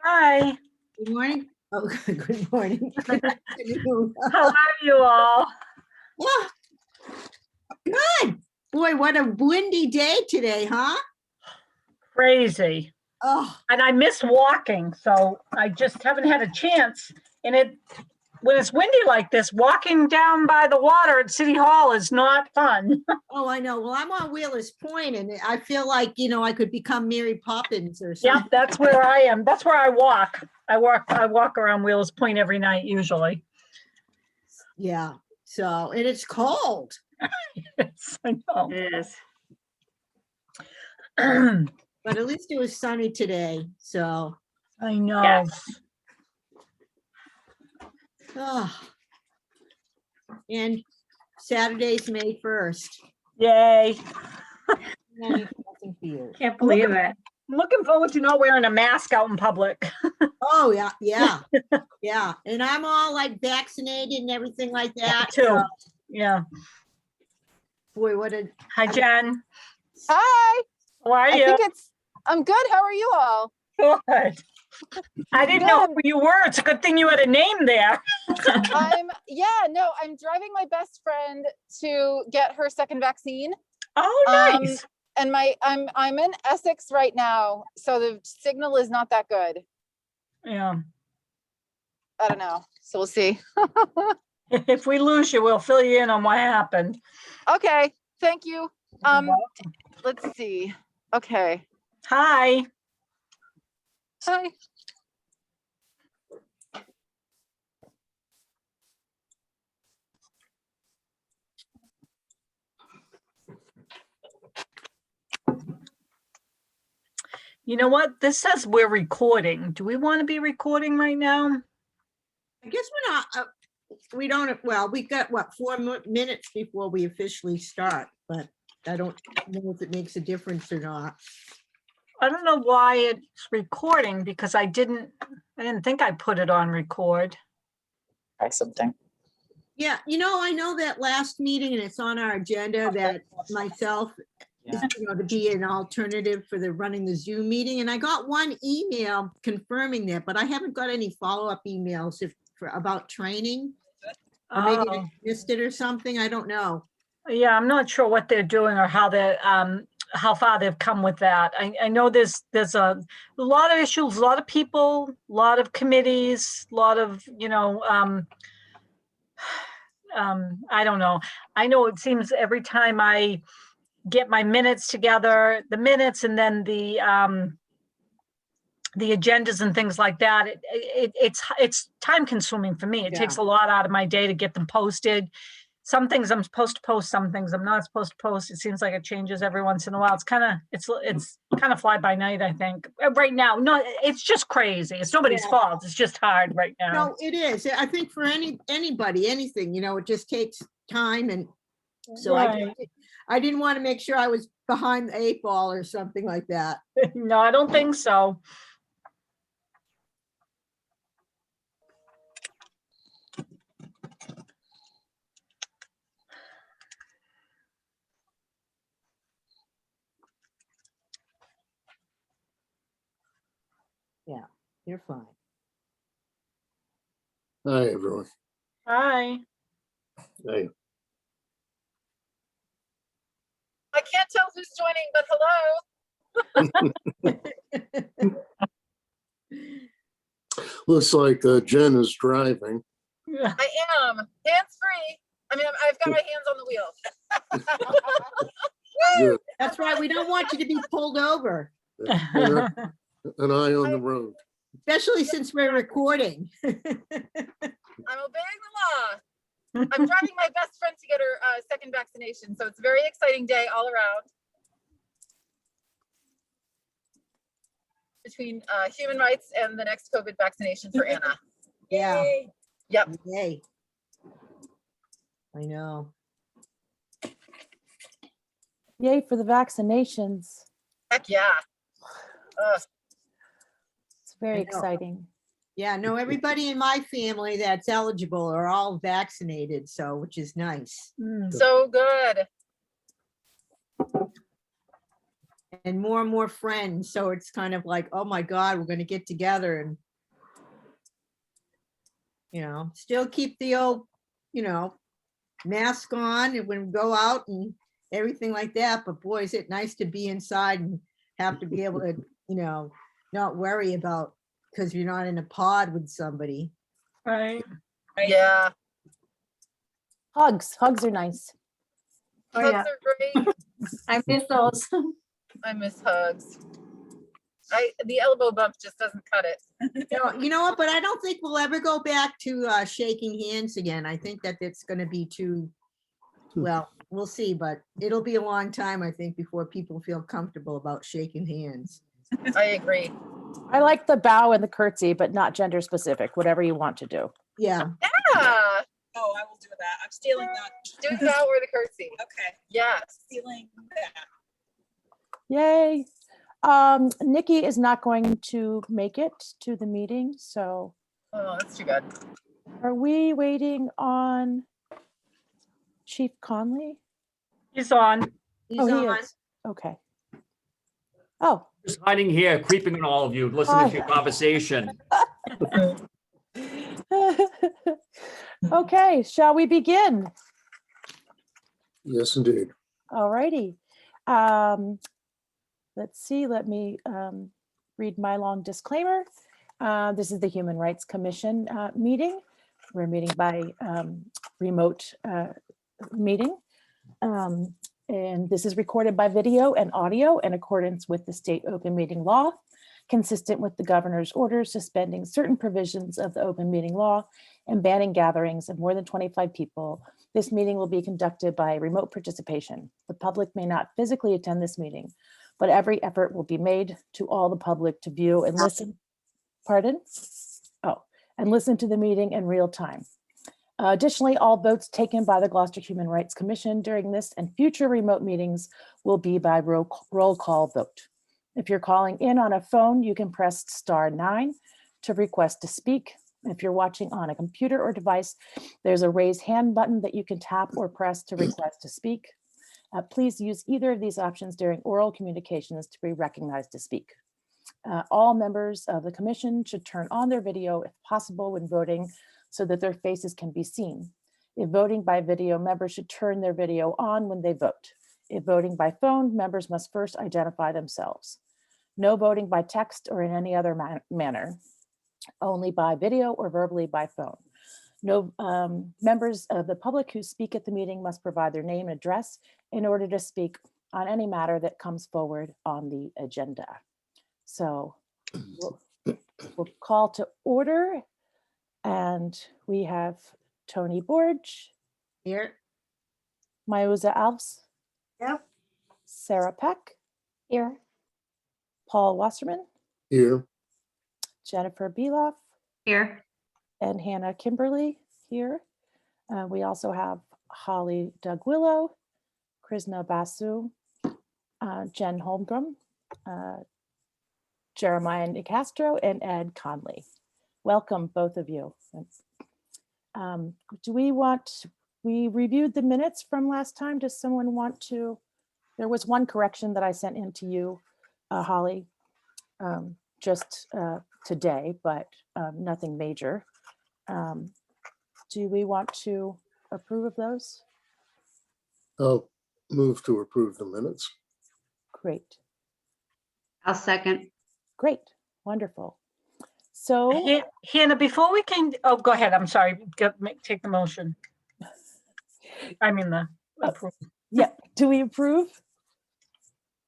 Hi, Good morning. Oh, good morning. Good afternoon. how are you all? Oh, good. Boy, what a windy day today, huh? Crazy. Oh, And I miss walking, so I just haven't had a chance. And when it's windy like this, walking down by the water at City Hall is not fun. oh, I know. Well, I'm on Wheelers Point, and I feel like, I could become Mary Poppins or Yep, something. that's where I am. That's where I walk. I walk around Wheelers Point every night usually. Yeah. So, and it's cold. Yes, I know. Yes. But at least it was sunny today. So, I know. Yes. oh. And Saturday's May 1st. Yay. Nothing for you. Can't believe it. I'm looking forward to not wearing a mask out in public. Oh, yeah. Yeah. Yeah. And I'm all like vaccinated and everything like that. Too. So, Yeah. boy, what a Hi, Jen. Hi, How are I you? think I'm good. How are you all? Good. I didn't know who you were. It's a good thing you had a name there. I'm driving my best friend to get her second vaccine. Oh, nice. And I'm in Essex right now, so the signal is not that good. Yeah. I don't know. So we'll see. If we lose you, we'll fill you in on what happened. Okay, thank you. Let's see. Okay. Hi. Hi. You know what? This says we're recording. Do we want to be recording right now? I guess we're not, we don't, well, we've got what, 4 minutes before we officially start, but I don't know if it makes a difference or not. I don't know why it's recording because I didn't think I put it on record. Try something. Yeah, I know that last meeting, and it's on our agenda, that myself is, to be an alternative for the running the Zoom meeting, and I got one email confirming that, but I haven't got any follow-up emails about training. Or maybe Oh. I missed it or something, I don't know. Yeah, I'm not sure what they're doing or how far they've come with that. I know there's a lot of issues, a lot of people, a lot of committees, a lot of, I don't know. I know it seems every time I get my minutes together, the minutes and then the agendas and things like that, it's time consuming for me. It takes a lot out of my day to get them posted. Some things I'm supposed to post, some things I'm not supposed to post. It seems like it changes every once in a while. It's kind of fly by night, I think. Right now, no, it's just crazy. It's nobody's fault. It's just hard right now. No, it is. I think for anybody, anything, it just takes time, and so Right. I didn't want to make sure I was behind the 8 ball or something like that. No, I don't think so. Yeah, you're fine. Hi, everyone. Hi. Hey. I can't tell who's joining, but hello. Looks like Jen is driving. Yeah. I am hands-free. I mean, I've got my hands on the wheel. Good. That's right. We don't want you to be pulled over, And an eye on the road. especially since we're recording. I'm obeying the law. I'm driving my best friend to get her second vaccination, so it's a very exciting day all around. Between human rights and the next COVID vaccination for Anna. Yeah. Yay. Yep. Yay. I know. Yay for the vaccinations. Heck yeah. It's very I know. exciting. Yeah, no, everybody in my family that's eligible are all vaccinated, so, which is nice. So good. and more friends. So it's kind of like, oh my God, we're gonna get together and still keep the old, mask on and when we go out and everything like that. But boy, is it nice to be inside and have to be able to, not worry about, because you're not in a pod with somebody. Right. Yeah. Hugs are nice. Oh, Hugs yeah. are great. I miss those. I miss hugs. The elbow bump just doesn't cut it. You know what, but I don't think we'll ever go back to shaking hands again. I think that it's gonna be too, well, we'll see, but it'll be a long time, I think, before people feel comfortable about shaking hands. I agree. I like the bow and the curtsy, but not gender specific, whatever you want to do. Yeah, Yeah. Oh, I will do that. I'm stealing that. Do the bow or the curtsy. Okay, Yes. stealing that. Yay. Nikki is not going to make it to the meeting, so Oh, that's too bad. are we waiting on Chief Conley? He's on. he's Oh, he on. is. Okay. Oh, Just hiding here, creeping on all of you, listening to your conversation. okay, shall we begin? Yes, indeed. All righty. Let's see, let me read my long disclaimer. This is the Human Rights Commission meeting. We're meeting by remote meeting. And this is recorded by video and audio in accordance with the state open meeting law, consistent with the governor's orders suspending certain provisions of the open meeting law and banning gatherings of more than 25 people. This meeting will be conducted by remote participation. The public may not physically attend this meeting, but every effort will be made to all the public to view and listen. Pardon? Oh, and listen to the meeting in real time. Additionally, all votes taken by the Gloucester Human Rights Commission during this and future remote meetings will be by roll call vote. If you're calling in on a phone, you can press *9 to request to speak. If you're watching on a computer or device, there's a raise hand button that you can tap or press to request to speak. Please use either of these options during oral communications to be recognized to speak. All members of the commission should turn on their video if possible when voting so that their faces can be seen. If voting by video, members should turn their video on when they vote. If voting by phone, members must first identify themselves. No voting by text or in any other manner, only by video or verbally by phone. No members of the public who speak at the meeting must provide their name and address in order to speak on any matter that comes forward on the agenda. So we'll call to order, and we have Tony Borge, Here. Mayuza Alves. Yep. Sarah Peck, Here. Paul Wasserman, Here. Jennifer Beloff, Here. and Hannah Kimberly here. We also have Holly Dugwillow, Krishna Basu, Jen Holmgren, Jeremiah Nicastro, and Ed Conley. Welcome, both of you. We reviewed the minutes from last time. Does someone want to? There was one correction that I sent in to you, Holly, just today, but nothing major. Do we want to approve of those? I'll move to approve the minutes. Great, I'll second. great, wonderful. So, Hannah, before we can, oh, go ahead. I'm sorry. Take the motion. I mean the approval. yeah, do we approve?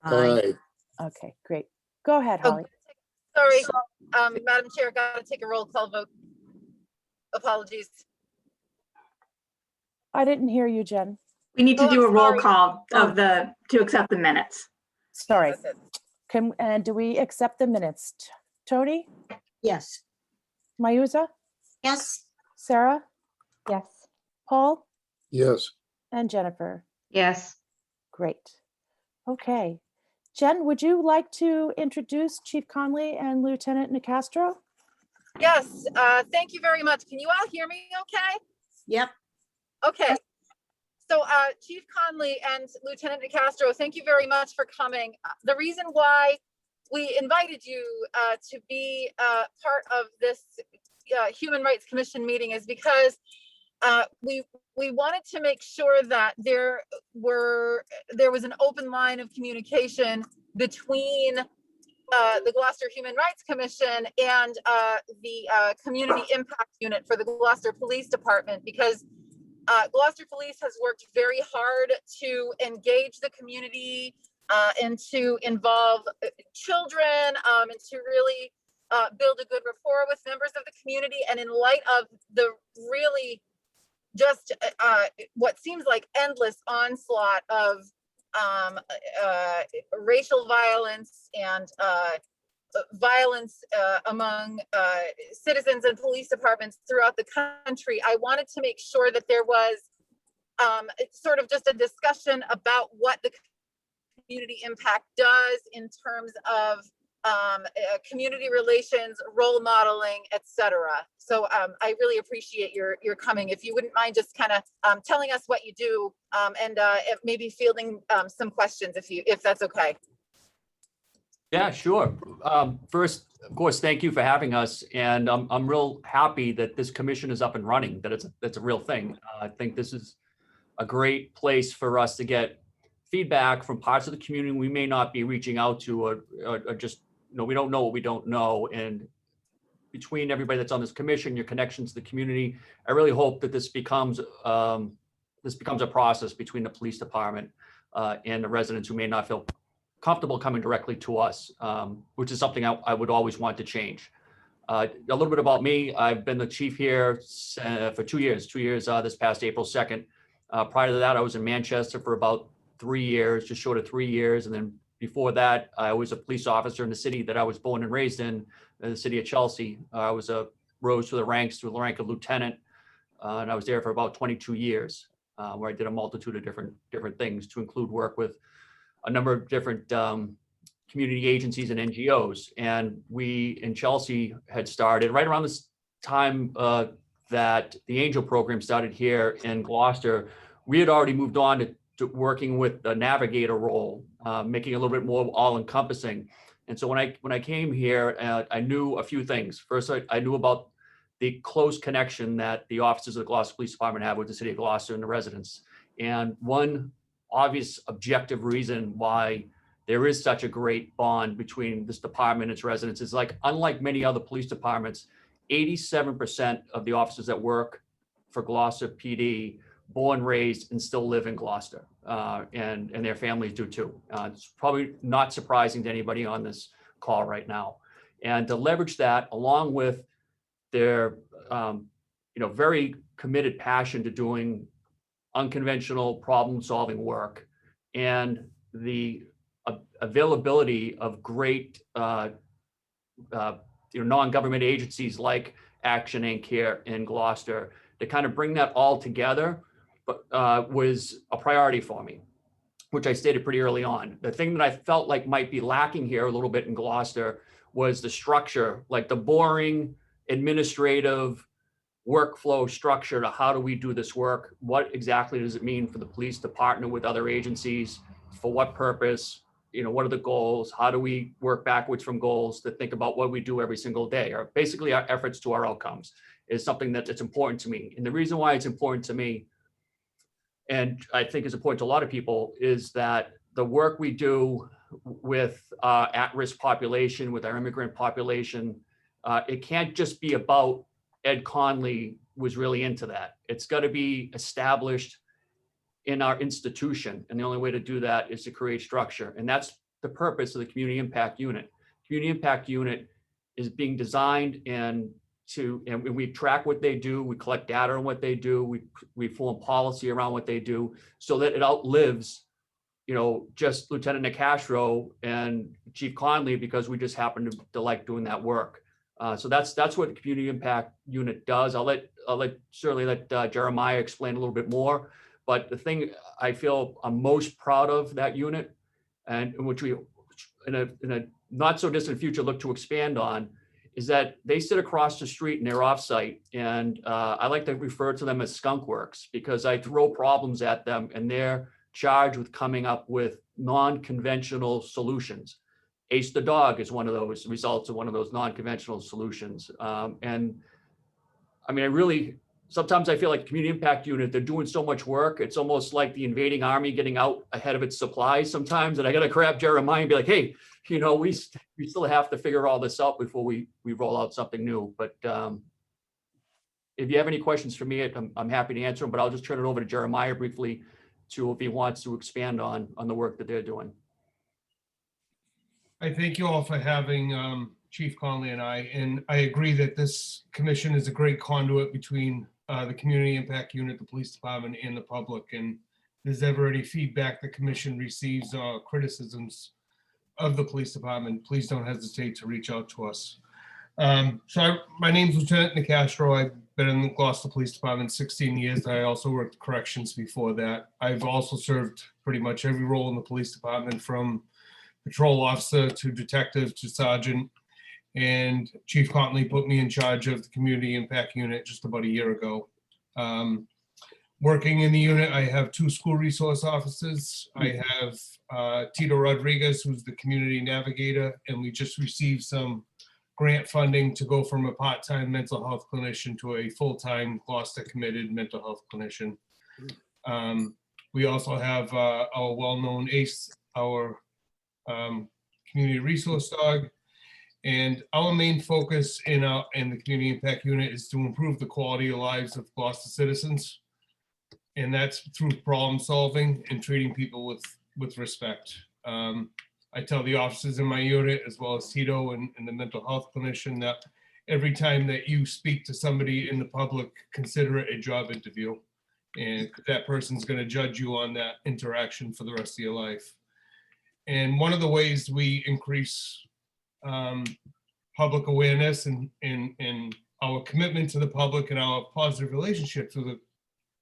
Aye. Okay, great. Go ahead, Oh, Holly. Sorry, Madam Chair, got to take a roll call vote. Apologies. I didn't hear you, Jen. We need to Oh, do a I'm roll sorry. call to accept the minutes. Sorry. That's it. And do we accept the minutes? Tony, Yes. Mayuza, Yes. Sarah, Yes. Paul, Yes. and Jennifer? Yes. Great. Okay. Jen, would you like to introduce Chief Conley and Lieutenant Nicastro? Yes, thank you very much. Can you all hear me okay? Yep. Okay. So Chief Conley and Lieutenant Nicastro, thank you very much for coming. The reason why we invited you to be part of this Human Rights Commission meeting is because we wanted to make sure that there was an open line of communication between the Gloucester Human Rights Commission and the Community Impact Unit for the Gloucester Police Department, because Gloucester Police has worked very hard to engage the community and to involve children and to really build a good rapport with members of the community. And in light of the really just what seems like endless onslaught of racial violence and violence among citizens and police departments throughout the country, I wanted to make sure that there was sort of just a discussion about what the community impact does in terms of community relations, role modeling, etc. So I really appreciate your coming. If you wouldn't mind just kind of telling us what you do and maybe fielding some questions if that's okay. Yeah, sure. First, of course, thank you for having us. And I'm real happy that this commission is up and running, that it's a real thing. I think this is a great place for us to get feedback from parts of the community we may not be reaching out to or just, we don't know what we don't know. And between everybody that's on this commission, your connections to the community, I really hope that this becomes a process between the police department and the residents who may not feel comfortable coming directly to us, which is something I would always want to change. A little bit about me. I've been the chief here for 2 years, this past April 2nd. Prior to that, I was in Manchester for about 3 years, just short of 3 years. And then before that, I was a police officer in the city that I was born and raised in the city of Chelsea. I rose through the ranks to the rank of lieutenant, and I was there for about 22 years, where I did a multitude of different things, to include work with a number of different community agencies and NGOs. And we in Chelsea had started right around this time that the Angel program started here in Gloucester. We had already moved on to working with the navigator role, making it a little bit more all-encompassing. And so when I came here, I knew a few things. First, I knew about the close connection that the officers of the Gloucester Police Department have with the city of Gloucester and the residents. And one obvious objective reason why there is such a great bond between this department and its residents is, like, unlike many other police departments, 87% of the officers that work for Gloucester PD born, raised, and still live in Gloucester, and their families do too. It's probably not surprising to anybody on this call right now. And to leverage that, along with their very committed passion to doing unconventional problem-solving work, and the availability of great non-government agencies like Action Inc. here in Gloucester, to kind of bring that all together was a priority for me, which I stated pretty early on. The thing that I felt like might be lacking here a little bit in Gloucester was the structure, like the boring administrative workflow structure to how do we do this work? What exactly does it mean for the police to partner with other agencies? For what purpose? What are the goals? How do we work backwards from goals to think about what we do every single day, or basically our efforts to our outcomes, is something that's important to me. And the reason why it's important to me, and I think is important to a lot of people, is that the work we do with at-risk population, with our immigrant population, it can't just be about Ed Conley was really into that. It's got to be established in our institution. And the only way to do that is to create structure. And that's the purpose of the Community Impact Unit. Community Impact Unit is being designed and we track what they do. We collect data on what they do. We form policy around what they do so that it outlives, just Lieutenant Nicastro and Chief Conley, because we just happen to like doing that work. So that's what the Community Impact Unit does. I'll certainly let Jeremiah explain a little bit more. But the thing I feel I'm most proud of that unit, and which we in a not so distant future look to expand on, is that they sit across the street and they're off-site. And I like to refer to them as skunk works because I throw problems at them and they're charged with coming up with non-conventional solutions. Ace the dog is one of those results of one of those non-conventional solutions. And I mean, sometimes I feel like Community Impact Unit, they're doing so much work. It's almost like the invading army getting out ahead of its supplies sometimes. And I got to grab Jeremiah and be like, hey, we still have to figure all this out before we roll out something new. But if you have any questions for me, I'm happy to answer them, but I'll just turn it over to Jeremiah briefly if he wants to expand on the work that they're doing. I thank you all for having Chief Conley and I agree that this commission is a great conduit between the Community Impact Unit, the police department, and the public. And if there's ever any feedback the commission receives or criticisms of the police department, please don't hesitate to reach out to us. My name's Lieutenant Nicastro. I've been in the Gloucester Police Department 16 years. I also worked corrections before that. I've also served pretty much every role in the police department, from patrol officer to detective to sergeant. And Chief Conley put me in charge of the Community Impact Unit just about a year ago. Working in the unit, I have 2 school resource officers. I have Tito Rodriguez, who's the community navigator, and we just received some grant funding to go from a part-time mental health clinician to a full-time Gloucester committed mental health clinician. We also have our well-known Ace, our community resource dog. And our main focus in the Community Impact Unit is to improve the quality of lives of Gloucester citizens. And that's through problem solving and treating people with respect. I tell the officers in my unit, as well as Tito and the mental health clinician, that every time that you speak to somebody in the public, consider it a job interview. And that person's going to judge you on that interaction for the rest of your life. And one of the ways we increase public awareness and our commitment to the public and our positive relationships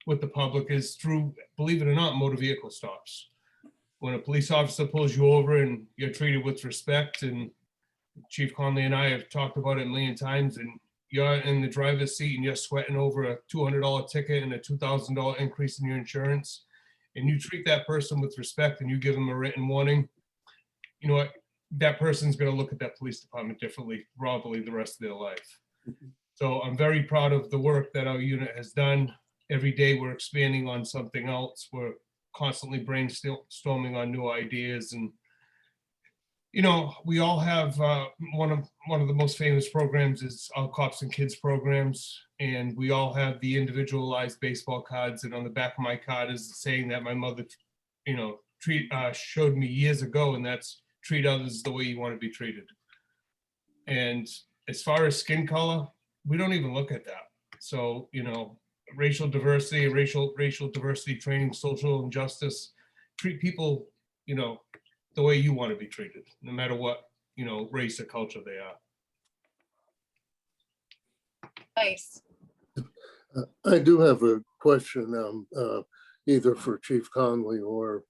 with the public is through, believe it or not, motor vehicle stops. When a police officer pulls you over and you're treated with respect, and Chief Conley and I have talked about it a million times, and you're in the driver's seat and you're sweating over a $200 ticket and a $2,000 increase in your insurance, and you treat that person with respect and you give them a written warning, you know what? That person's going to look at that police department differently, probably the rest of their life. So I'm very proud of the work that our unit has done. Every day we're expanding on something else. We're constantly brainstorming on new ideas. And, we all have one of the most famous programs is our Cops and Kids programs. And we all have the individualized baseball cards. And on the back of my card is saying that my mother, showed me years ago, and that's treat others the way you want to be treated. And as far as skin color, we don't even look at that. So, racial diversity, racial diversity training, social injustice, treat people, the way you want to be treated, no matter what, race or culture they are. Nice. I do have a question, either for Chief Conley or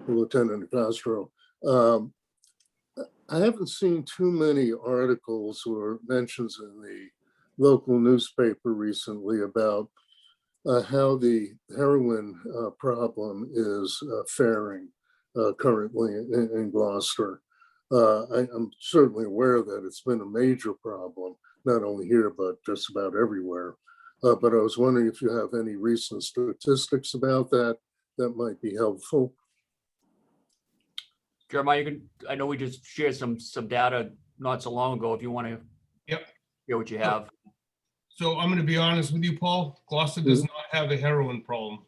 Lieutenant Castro. I haven't seen too many articles or mentions in the local newspaper recently about how the heroin problem is faring currently in Gloucester. I'm certainly aware that it's been a major problem, not only here, but just about everywhere. But I was wondering if you have any recent statistics about that might be helpful. Jeremiah, I know we just shared some data not so long ago. If you want to hear what you have. So I'm going to be honest with you, Paul. Gloucester does not have a heroin problem.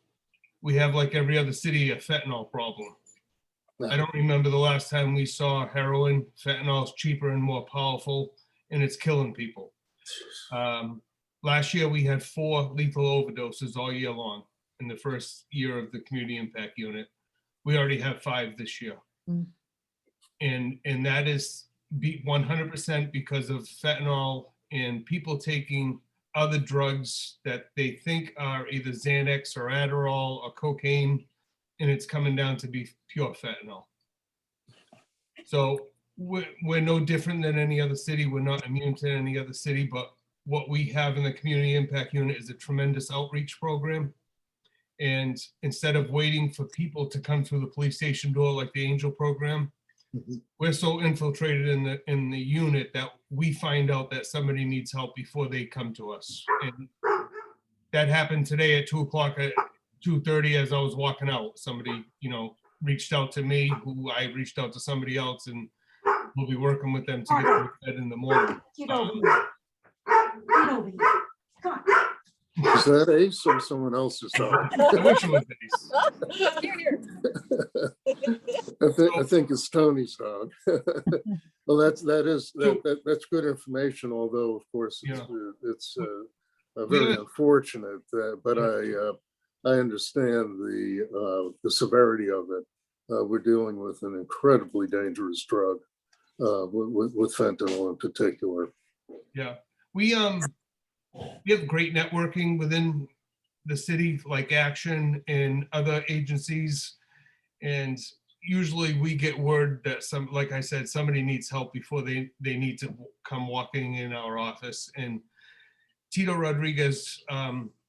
We have, like every other city, a fentanyl problem. I don't remember the last time we saw heroin. Fentanyl is cheaper and more powerful, and it's killing people. Last year, we had 4 lethal overdoses all year long in the first year of the Community Impact Unit. We already have 5 this year. And that is 100% because of fentanyl and people taking other drugs that they think are either Xanax or Adderall or cocaine, and it's coming down to be pure fentanyl. So we're no different than any other city. We're not immune to any other city, but what we have in the Community Impact Unit is a tremendous outreach program. And instead of waiting for people to come through the police station door like the Angel program, we're so infiltrated in the unit that we find out that somebody needs help before they come to us. And that happened today at 2 o'clock, at 2:30 as I was walking out. Somebody, reached out to me, who I reached out to somebody else, and we'll be working with them to get them to bed in the morning. Get over here. Get over here. Come on. Is that Ace or someone else's dog? I wish it was Ace. Here, here. I think it's Tony's dog. Well, that's good information, although of course it's very unfortunate, but I understand the severity of it. We're dealing with an incredibly dangerous drug, with fentanyl in particular. Yeah, we have great networking within the city, like Action and other agencies. And usually we get word that like I said, somebody needs help before they need to come walking in our office. And Tito Rodriguez,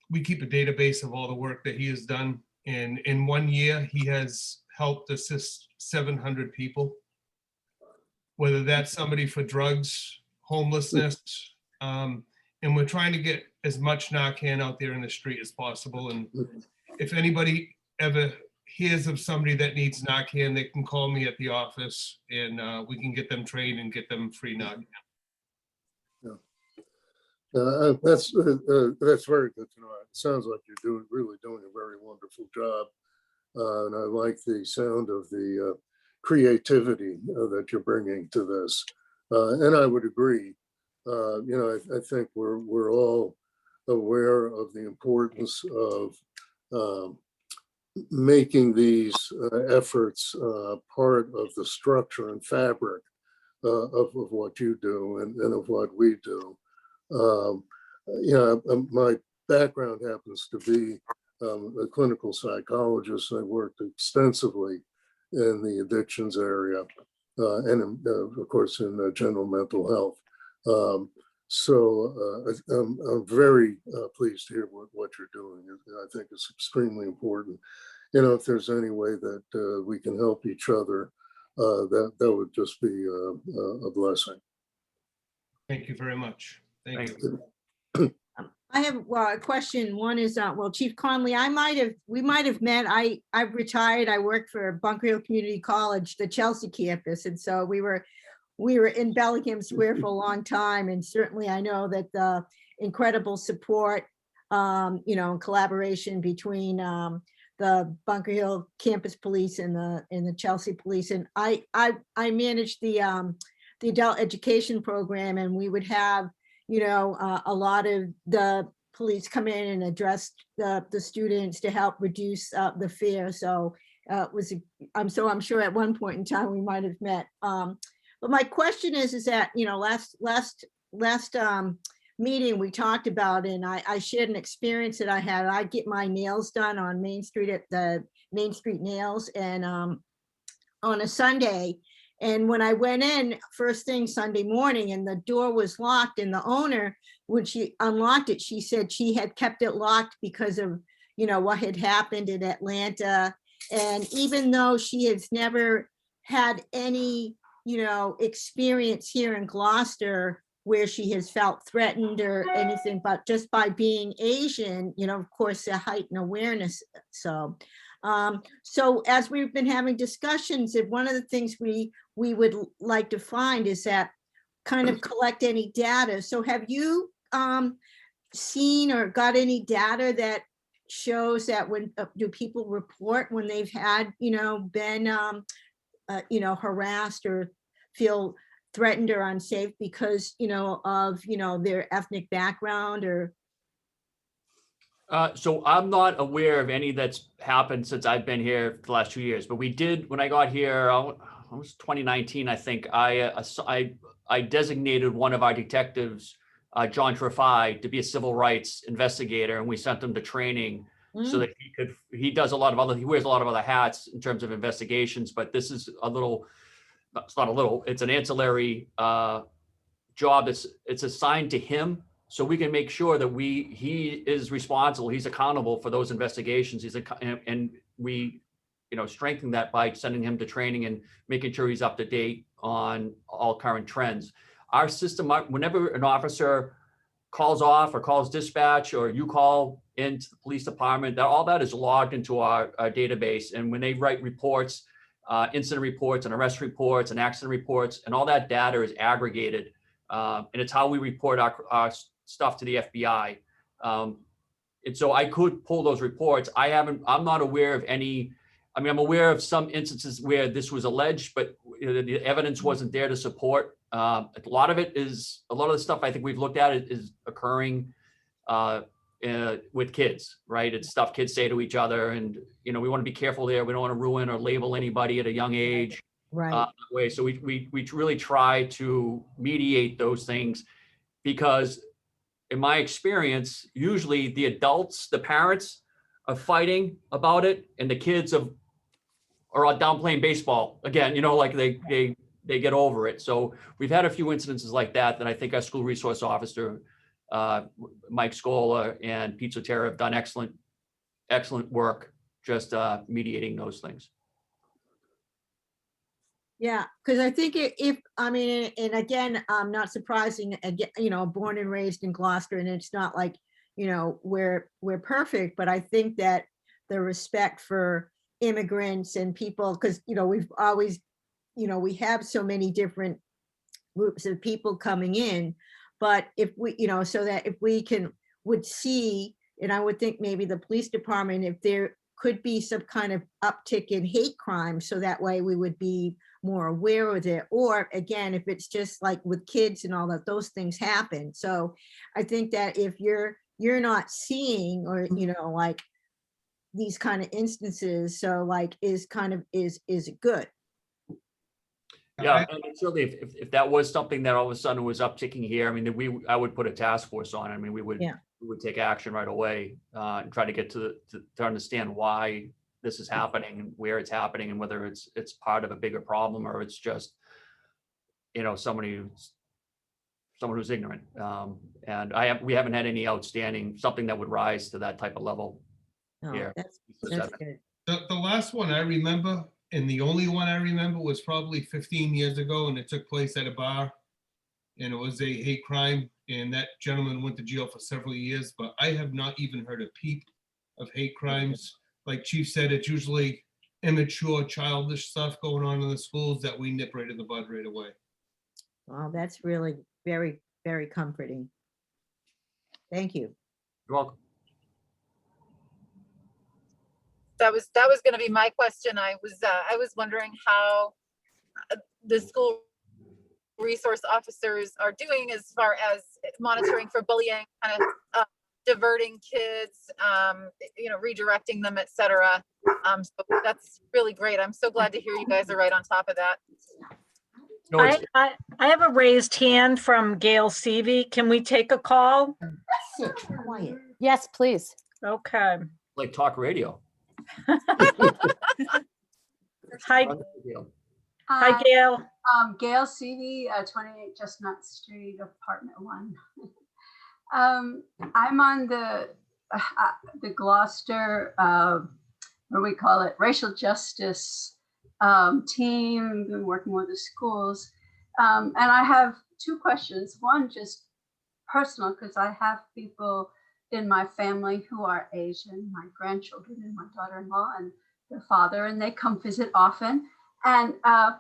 we keep a database of all the work that he has done. And in 1 year, he has helped assist 700 people, whether that's somebody for drugs, homelessness, and we're trying to get as much Narcan out there in the street as possible. And if anybody ever hears of somebody that needs Narcan, they can call me at the office, and we can get them trained and get them free Narcan. That's very good to know. It sounds like you're really doing a very wonderful job. And I like the sound of the creativity that you're bringing to this. And I would agree. I think we're all aware of the importance of making these efforts part of the structure and fabric of what you do and of what we do. My background happens to be a clinical psychologist. I worked extensively in the addictions area and of course in general mental health. I'm very pleased to hear what you're doing. I think it's extremely important. If there's any way that we can help each other, that would just be a blessing. Thank you very much. Thank you. I have a question. One is, Chief Conley, we might have met. I've retired. I worked for Bunker Hill Community College, the Chelsea campus. And so we were in Bellingham Square for a long time. And certainly I know that the incredible support, and collaboration between the Bunker Hill campus police and the Chelsea police. And I managed the adult education program, and we would have a lot of the police come in and address the students to help reduce the fear. So I'm sure at one point in time we might have met. But my question is that, last meeting we talked about, and I shared an experience that I had. I get my nails done on Main Street at the Main Street Nails, and on a Sunday. And when I went in first thing Sunday morning and the door was locked, and the owner, when she unlocked it, she said she had kept it locked because of, what had happened in Atlanta. And even though she has never had any, experience here in Gloucester where she has felt threatened or anything, but just by being Asian, of course, a heightened awareness. So as we've been having discussions, and one of the things we would like to find is that kind of collect any data. So have you seen or got any data that shows that when do people report when they've had, been, harassed or feel threatened or unsafe because, of, their ethnic background or? So I'm not aware of any that's happened since I've been here for the last 2 years, but we did, when I got here, it was 2019, I think, I designated one of our detectives, John Trefai, to be a civil rights investigator, and we sent him to training so that he wears a lot of other hats in terms of investigations, but this is a little it's not a little, it's an ancillary job it's assigned to him, so we can make sure that he is responsible, he's accountable for those investigations. And we, strengthen that by sending him to training and making sure he's up to date on all current trends. Our system, whenever an officer calls off or calls dispatch, or you call into the police department, all that is logged into our database. And when they write reports, incident reports and arrest reports and accident reports, and all that data is aggregated. And it's how we report our stuff to the FBI. And so I could pull those reports. I'm not aware of any, I'm aware of some instances where this was alleged, but the evidence wasn't there to support. A lot of the stuff I think we've looked at is occurring with kids, right? It's stuff kids say to each other, and we want to be careful there. We don't want to ruin or label anybody at a young age. Right. Way. So we really try to mediate those things, because in my experience, usually the adults, the parents, are fighting about it, and the kids are out down playing baseball again. Like they get over it. So we've had a few incidences like that I think our school resource officer, Mike Scola and Pete Sotera, have done excellent work just mediating those things. Yeah, because I think and again, not surprising, again, born and raised in Gloucester, and it's not like, we're perfect, but I think that the respect for immigrants and people, because, we've always, we have so many different groups of people coming in, but if we, so that if we would see, and I would think maybe the police department, if there could be some kind of uptick in hate crime, so that way we would be more aware of it. Or again, if it's just like with kids and all that, those things happen. So I think that if you're not seeing, or like these kind of instances, so like is it good? Yeah, and certainly if that was something that all of a sudden was upticking here, I would put a task force on it. We would take action right away and try to get to understand why this is happening and where it's happening, and whether it's part of a bigger problem, or it's just someone who's ignorant. And we haven't had any outstanding something that would rise to that type of level here. That's good. The last one I remember, and the only one I remember, was probably 15 years ago, and it took place at a bar, and it was a hate crime, and that gentleman went to jail for several years, but I have not even heard a peep of hate crimes. Like Chief said, it's usually immature, childish stuff going on in the schools that we nip right in the bud right away. Well, that's really very, very comforting. Thank you. You're welcome. That was going to be my question. I was wondering how the school resource officers are doing as far as monitoring for bullying, kind of diverting kids, redirecting them, etc. So that's really great. I'm so glad to hear you guys are right on top of that. No, it's I have a raised hand from Gail Seavey. Can we take a call? Sit quiet. Yes, please. Okay. like talk radio. Hi, hi, Gail. Gail Seavey, 28 Chestnut Street, apartment 1. I'm on the Gloucester, what do we call it, racial justice team, been working with the schools. And I have 2 questions. One, just personal, because I have people in my family who are Asian, my grandchildren and my daughter-in-law and their father, and they come visit often. And I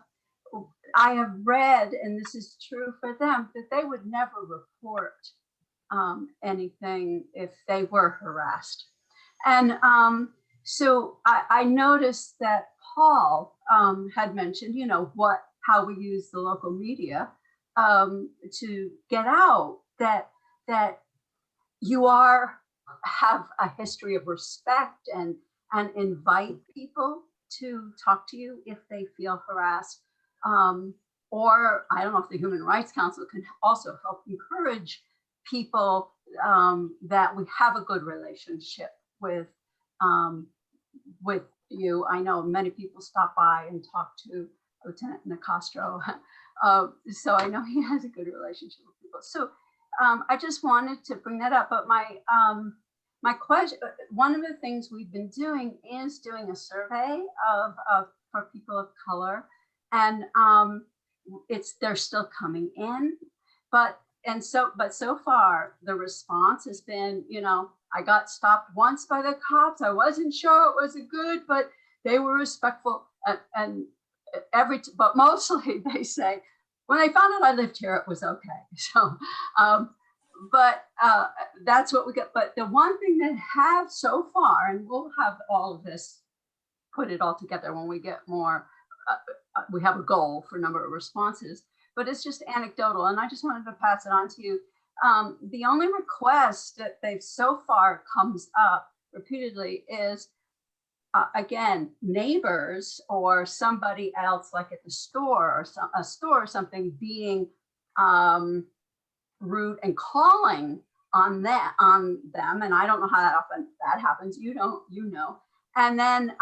have read, and this is true for them, that they would never report anything if they were harassed. And so I noticed that Paul had mentioned, how we use the local media to get out that you have a history of respect and invite people to talk to you if they feel harassed. Or I don't know if the Human Rights Council can also help encourage people that we have a good relationship with you. I know many people stop by and talk to Lieutenant Nicastro. So I know he has a good relationship with people. So I just wanted to bring that up. But my question, one of the things we've been doing is doing a survey for people of color, and they're still coming in, but so far the response has been, I got stopped once by the cops. I wasn't sure it was a good, but they were respectful, but mostly they say when they found out I lived here, it was okay. So, but that's what we get. But the one thing that have so far, and we'll have all of this, put it all together when we get more, we have a goal for number of responses, but it's just anecdotal. And I just wanted to pass it on to you. The only request that they've so far comes up repeatedly is, again, neighbors or somebody else, like at the store or a store or something, being rude and calling on them. And I don't know how often that happens. You know. And then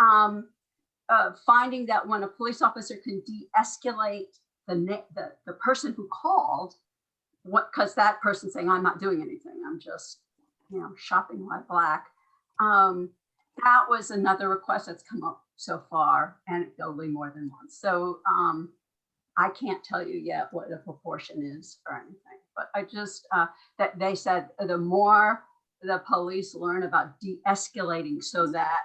finding that when a police officer can de-escalate the person who called, because that person saying, I'm not doing anything, I'm just, shopping white black. That was another request that's come up so far, anecdotally more than once. So I can't tell you yet what the proportion is or anything, but I just, that they said the more the police learn about de-escalating so that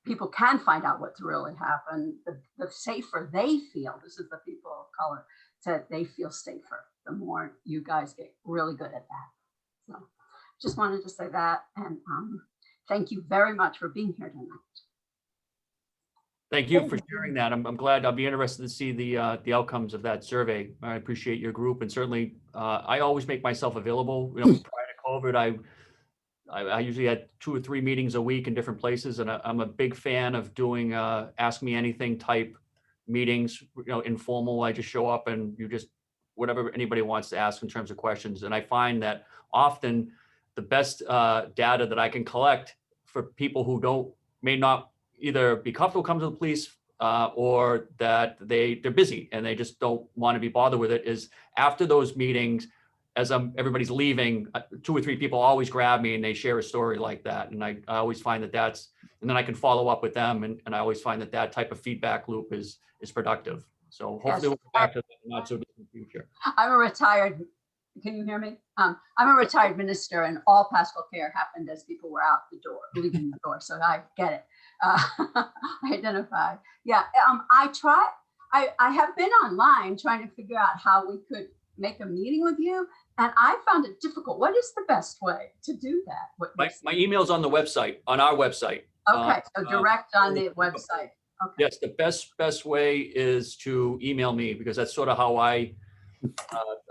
people can find out what's really happened, the safer they feel. This is the people of color, said they feel safer the more you guys get really good at that. So just wanted to say that, and thank you very much for being here tonight. Thank you for sharing that. I'm glad. I'll be interested to see the outcomes of that survey. I appreciate your group, and certainly I always make myself available. Prior to COVID, I usually had 2 or 3 meetings a week in different places, and I'm a big fan of doing ask me anything type meetings. Informal. I just show up and you just whatever anybody wants to ask in terms of questions. And I find that often the best data that I can collect for people who may not either be comfortable coming to the police or that they're busy and they just don't want to be bothered with it is after those meetings, as everybody's leaving, 2 or 3 people always grab me and they share a story like that. And I always find that and then I can follow up with them. And I always find that type of feedback loop is productive. So hopefully we'll go back to that not so distant future. I'm a retired, can you hear me? I'm a retired minister, and all pastoral care happened as people were out the door, leaving the door. So I get it. I identify. Yeah, I have been online trying to figure out how we could make a meeting with you, and I found it difficult. What is the best way to do that? My email's on the website, on our website. Okay, so direct on the website. Okay. Yes, the best way is to email me, because that's sort of how I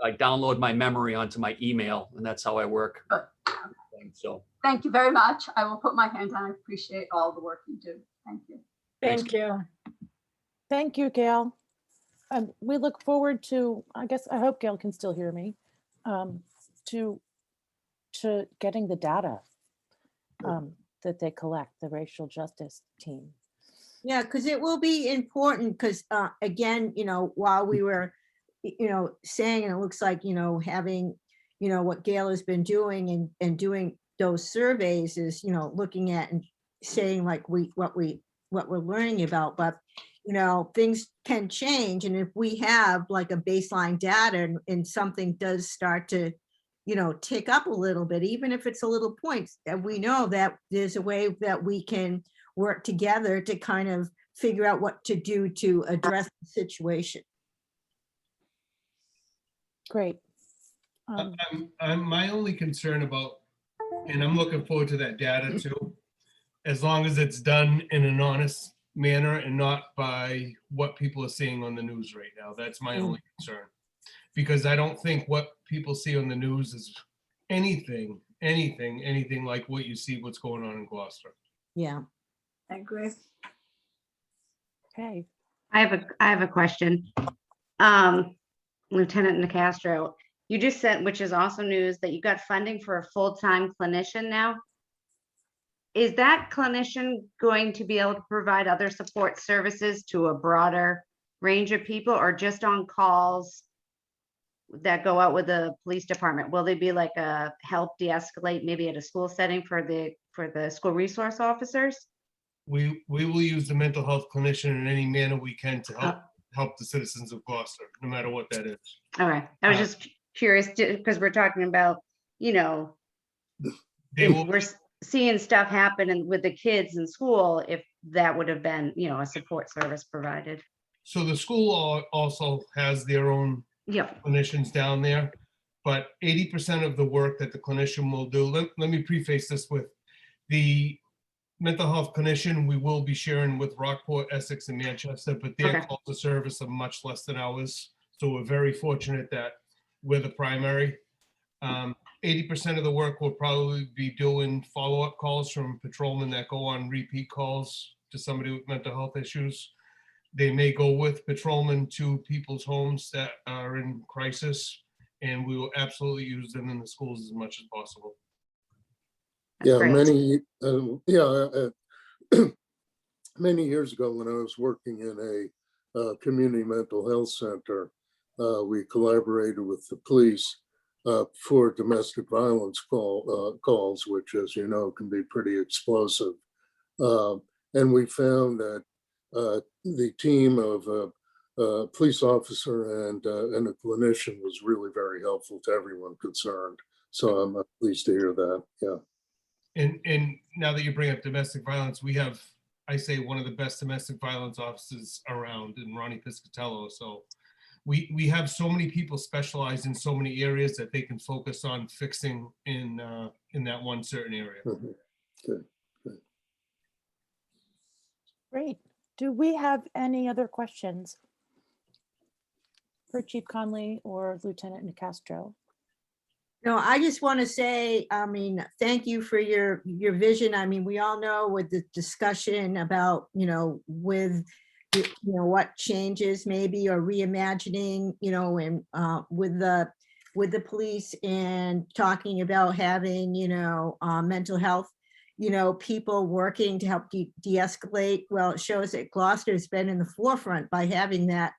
download my memory onto my email, and that's how I work. Good. So thank you very much. I will put my hand down. I appreciate all the work you do. Thank you. Thank you. Thank you, Gail. We look forward to, I hope Gail can still hear me, to getting the data that they collect, the racial justice team. Yeah, because it will be important, because again, while we were, saying, and it looks like, having, what Gail has been doing and doing those surveys is, looking at and saying like what we're learning about, but things can change. And if we have like a baseline data and something does start to, tick up a little bit, even if it's a little points, that we know that there's a way that we can work together to kind of figure out what to do to address the situation. Great. My only concern about, and I'm looking forward to that data too, as long as it's done in an honest manner and not by what people are seeing on the news right now. That's my only concern. Because I don't think what people see on the news is anything like what you see what's going on in Gloucester. Yeah. I agree. Okay. I have a question. Lieutenant Nicastro, you just said, which is awesome news, that you got funding for a full-time clinician now. is that clinician going to be able to provide other support services to a broader range of people, or just on calls that go out with the police department? Will they be like a help de-escalate maybe at a school setting for the school resource officers? We will use the mental health clinician in any manner we can to help the citizens of Gloucester, no matter what that is. All right, I was Uh, just curious because we're talking about, They if will, we're seeing stuff happen with the kids in school, if that would have been, a support service provided. so the school also has their own Yep, clinicians down there, but 80% of the work that the clinician will do, let me preface this with the mental health clinician, we will be sharing with Rockport, Essex, and Manchester, but their Okay. calls of service are much less than ours. So we're very fortunate that we're the primary. 80% of the work will probably be doing follow-up calls from patrolmen that go on repeat calls to somebody with mental health issues. They may go with patrolmen to people's homes that are in crisis, and we will absolutely use them in the schools as much as possible. that's Yeah, great. many years ago when I was working in a community mental health center, we collaborated with the police for domestic violence calls, which, as you know, can be pretty explosive. And we found that the team of a police officer and a clinician was really very helpful to everyone concerned. So I'm pleased to hear that. Yeah. And now that you bring up domestic violence, we have, I say, one of the best domestic violence officers around in Ronnie Piscatello. So we have so many people specialized in so many areas that they can focus on fixing in that one certain area. Mhm. Good. Great. Do we have any other questions for Chief Conley or Lieutenant Nicastro? No, I just want to say, thank you for your vision. We all know with the discussion about, with, what changes maybe or reimagining, and with the police and talking about having, mental health, people working to help de-escalate. Well, it shows that Gloucester's been in the forefront by having that,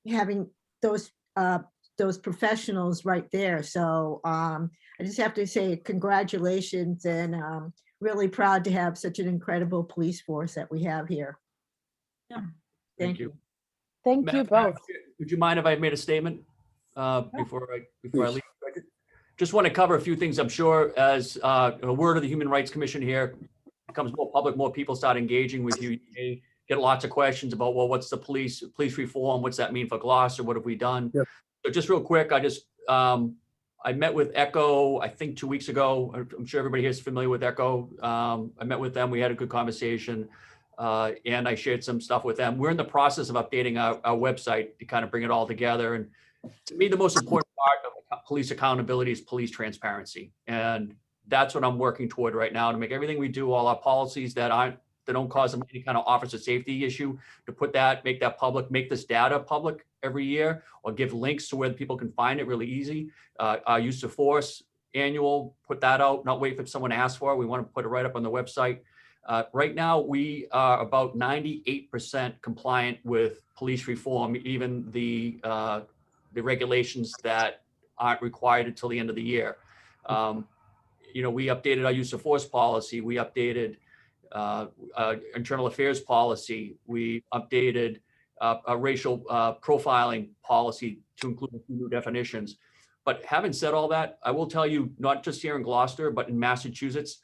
having those professionals right there. So I just have to say congratulations, and really proud to have such an incredible police force that we have here. Yeah. Thank you. Thank you Madam both. Chair, would you mind if I made a statement before I leave? Just want to cover a few things. I'm sure as a word of the Human Rights Commission here becomes more public, more people start engaging with you. You get lots of questions about, well, what's the police reform? What's that mean for Gloucester? What have we done? Yep. So just real quick, I met with Echo, I think 2 weeks ago. I'm sure everybody here is familiar with Echo. I met with them. We had a good conversation. And I shared some stuff with them. We're in the process of updating our website to kind of bring it all together. And to me, the most important part of police accountability is police transparency. And that's what I'm working toward right now, to make everything we do, all our policies that don't cause any kind of officer safety issue, to make that public, make this data public every year, or give links to where people can find it really easy. Our use of force annual, put that out, not wait for someone to ask for it. We want to put it right up on the website. Right now, we are about 98% compliant with police reform, even the regulations that aren't required until the end of the year. We updated our use of force policy. We updated internal affairs policy. We updated a racial profiling policy to include a few new definitions. But having said all that, I will tell you, not just here in Gloucester, but in Massachusetts,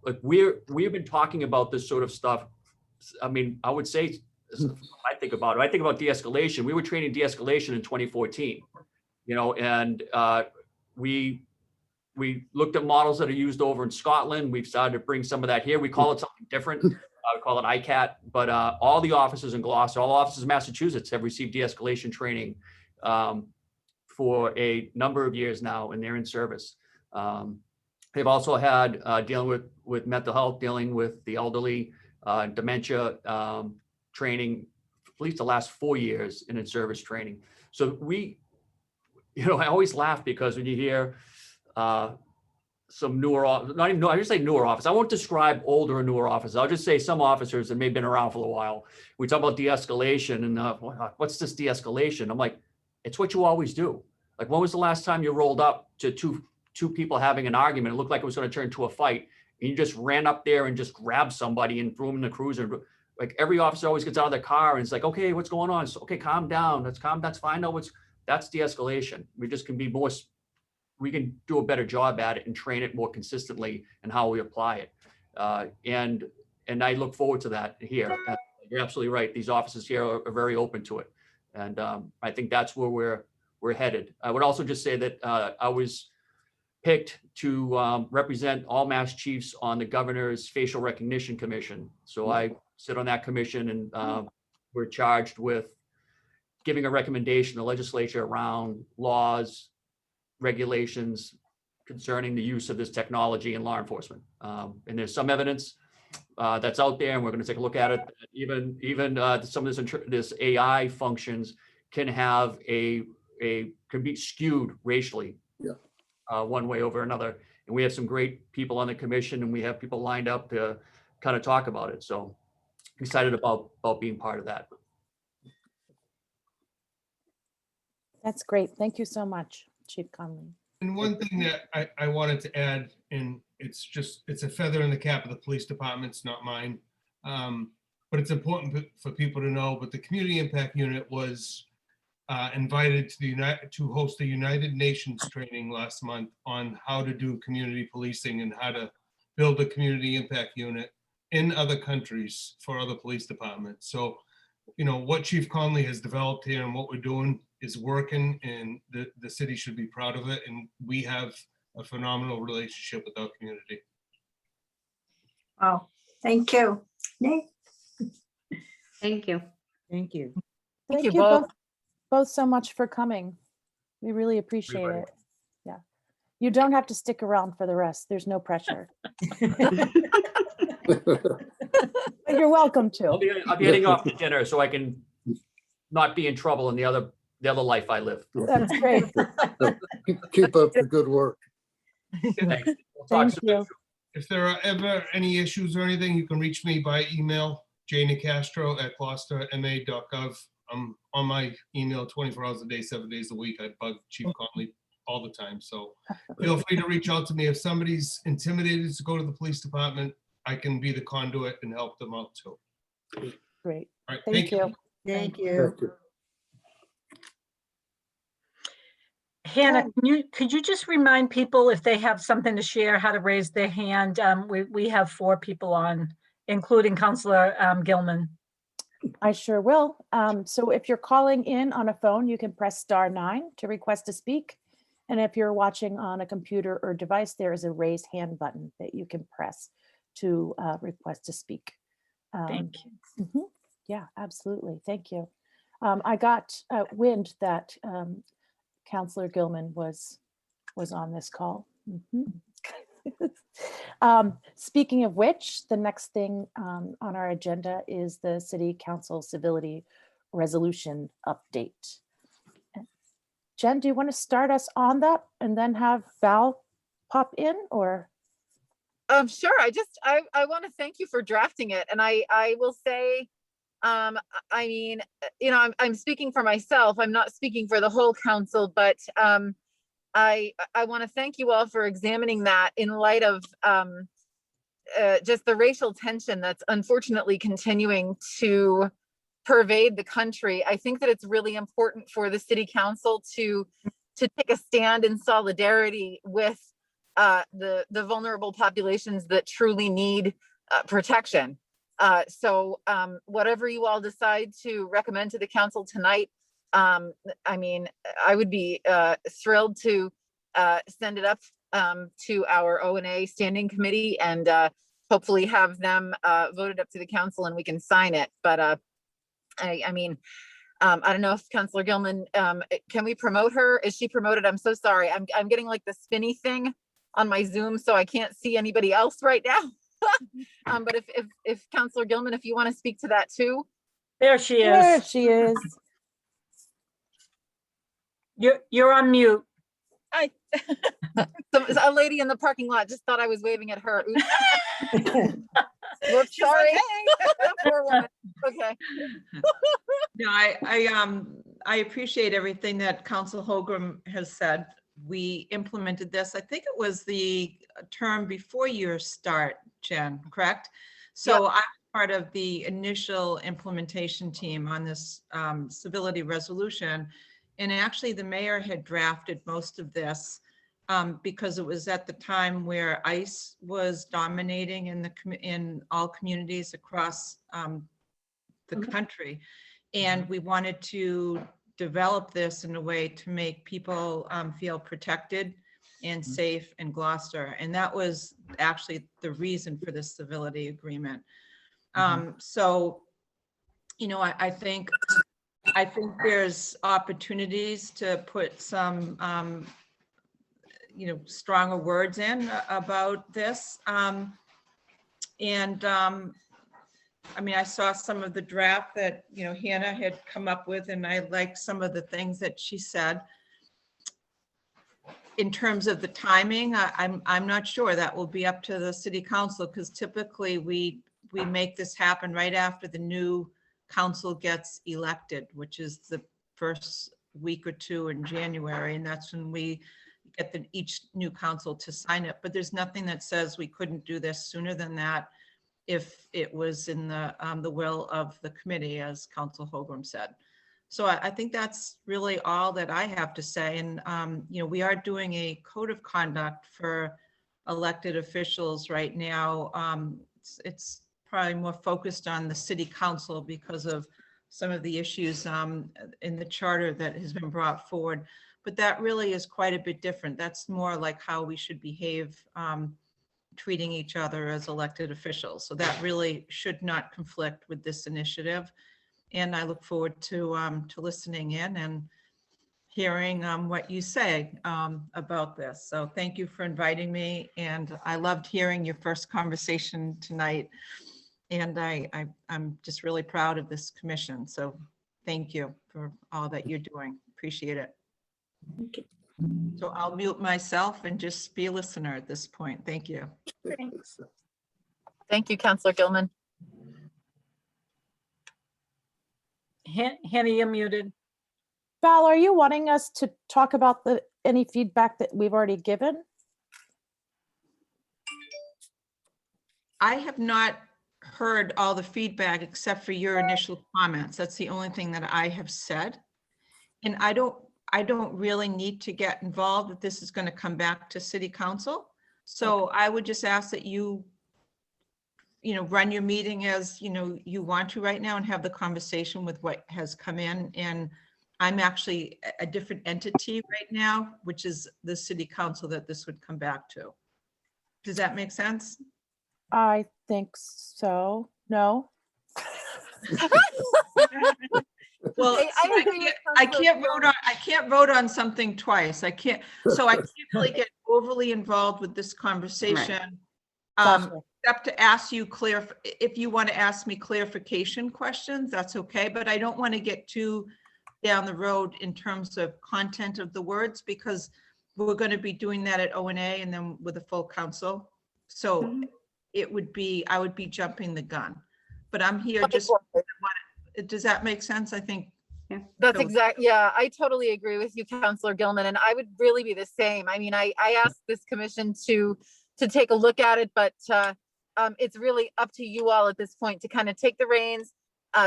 like we've been talking about this sort of stuff. I mean, I would say, I think about de-escalation. We were training de-escalation in 2014, and we looked at models that are used over in Scotland. We've started to bring some of that here. We call it something different. We call it ICAT, but all the officers in Gloucester, all officers in Massachusetts have received de-escalation training for a number of years now, and they're in service. They've also had dealing with mental health, dealing with the elderly, dementia training, at least the last 4 years in service training. So I always laugh because when you hear some newer, not even, I just say newer officers. I won't describe older or newer officers. I'll just say some officers that may have been around for a while. We talk about de-escalation and what's this de-escalation? I'm like, it's what you always do. Like, when was the last time you rolled up to two people having an argument? It looked like it was going to turn into a fight, and you just ran up there and just grabbed somebody and threw them in the cruiser. Like, every officer always gets out of their car and it's like, okay, what's going on? So, okay, calm down. Let's find out that's de-escalation. We just can be more, we can do a better job at it and train it more consistently and how we apply it. And I look forward to that here. You're absolutely right. These officers here are very open to it. And I think that's where we're headed. I would also just say that I was picked to represent all Mass Chiefs on the Governor's Facial Recognition Commission. So I sit on that commission, and we're charged with giving a recommendation to the legislature around laws, regulations concerning the use of this technology in law enforcement. And there's some evidence that's out there, and we're going to take a look at it. Even some of this AI functions can have can be skewed racially, one way over another. And we have some great people on the commission, and we have people lined up to kind of talk about it. So excited about being part of that. That's great. Thank you so much, Chief Conley. And one thing that I wanted to add, and it's a feather in the cap of the police department, it's not mine. But it's important for people to know, but the Community Impact Unit was invited to host the United Nations training last month on how to do community policing and how to build a community impact unit in other countries for other police departments. So, what Chief Conley has developed here and what we're doing is working, and the city should be proud of it. And we have a phenomenal relationship with our community. Wow, thank you. Thank you. Thank you. Thank you both so much for coming. We really appreciate Everybody. it. Yeah. You don't have to stick around for the rest. There's no pressure. But you're welcome to. I'll be heading off to dinner so I can not be in trouble in the other life I live. That's great. Keep up the good work. Thanks. We'll talk Thank soon. you. If there are ever any issues or anything, you can reach me by email, jnicastro@gloucesterma.gov. I'm on my email 24 hours a day, 7 days a week. I bug Chief Conley all the time. So feel free to reach out to me. If somebody's intimidated to go to the police department, I can be the conduit and help them out too. Great. All right, Thank you. Thank you. Thank you. Hannah, could you just remind people if they have something to share, how to raise their hand? We have 4 people on, including Councillor Gilman. I sure will. So if you're calling in on a phone, you can press *9 to request to speak. And if you're watching on a computer or device, there is a raise hand button that you can press to request to speak. Thank you. Yeah, absolutely. Thank you. I got wind that Councillor Gilman was on this call. Speaking of which, the next thing on our agenda is the City Council Civility Resolution update. Jen, do you want to start us on that and then have Val pop in, or? Sure. I want to thank you for drafting it. And I will say, I mean, I'm speaking for myself. I'm not speaking for the whole council, but I want to thank you all for examining that in light of just the racial tension that's unfortunately continuing to pervade the country. I think that it's really important for the city council to take a stand in solidarity with the vulnerable populations that truly need protection. So whatever you all decide to recommend to the council tonight, I mean, I would be thrilled to send it up to our O&A standing committee and hopefully have them voted up to the council and we can sign it. But I mean, I don't know if Councillor Gilman, can we promote her? Is she promoted? I'm so sorry. I'm getting like the spinny thing on my Zoom, so I can't see anybody else right now. But if Councillor Gilman, if you want to speak to that too. There she is. There she is. You're on mute. Hi, A lady in the parking lot just thought I was waving at her. Oops. Whoops, She's sorry. okay. Poor woman. Okay. No, I appreciate everything that Council Holgram has said. We implemented this, I think it was the term before your start, Jen, correct? So I'm part of the initial implementation team on this civility resolution. And actually the mayor had drafted most of this because it was at the time where ICE was dominating in all communities across the country. And we wanted to develop this in a way to make people feel protected and safe in Gloucester. And that was actually the reason for this civility agreement. So, you know, I think there's opportunities to put some, you know, stronger words in about this. I mean, I saw some of the draft that, you know, Hannah had come up with, and I like some of the things that she said. In terms of the timing, I'm not sure. That will be up to the city council, because typically we make this happen right after the new council gets elected, which is the first week or two in January, and that's when we get each new council to sign it. But there's nothing that says we couldn't do this sooner than that if it was in the will of the committee, as Council Holgram said. So I think that's really all that I have to say. And, you know, we are doing a code of conduct for elected officials right now. It's probably more focused on the city council because of some of the issues in the charter that has been brought forward. But that really is quite a bit different. That's more like how we should behave treating each other as elected officials. So that really should not conflict with this initiative. And I look forward to listening in and hearing what you say about this. So thank you for inviting me. And I loved hearing your first conversation tonight. And I'm just really proud of this commission. So thank you for all that you're doing. Appreciate it. Okay. So I'll mute myself and just be a listener at this point. Thank you. Thanks. Thank you, Councillor Gilman. Hannah, you're muted. Val, are you wanting us to talk about any feedback that we've already given? I have not heard all the feedback except for your initial comments. That's the only thing that I have said. And I don't really need to get involved if this is going to come back to city council. So I would just ask that you run your meeting as, you want to right now and have the conversation with what has come in. And I'm actually a different entity right now, which is the city council that this would come back to. Does that make sense? I think so. No. Well, I can't vote on something twice. I can't really get overly involved with this conversation. Gotcha. Except to ask you if you want to ask me clarification questions, that's okay. But I don't want to get too down the road in terms of content of the words, because we're going to be doing that at O&A and then with the full council. So I would be jumping the gun, but I'm here just, does that make sense? I think. That's exactly, yeah, I totally agree with you, Councillor Gilman, and I would really be the same. I mean, I asked this commission to take a look at it, but it's really up to you all at this point to kind of take the reins,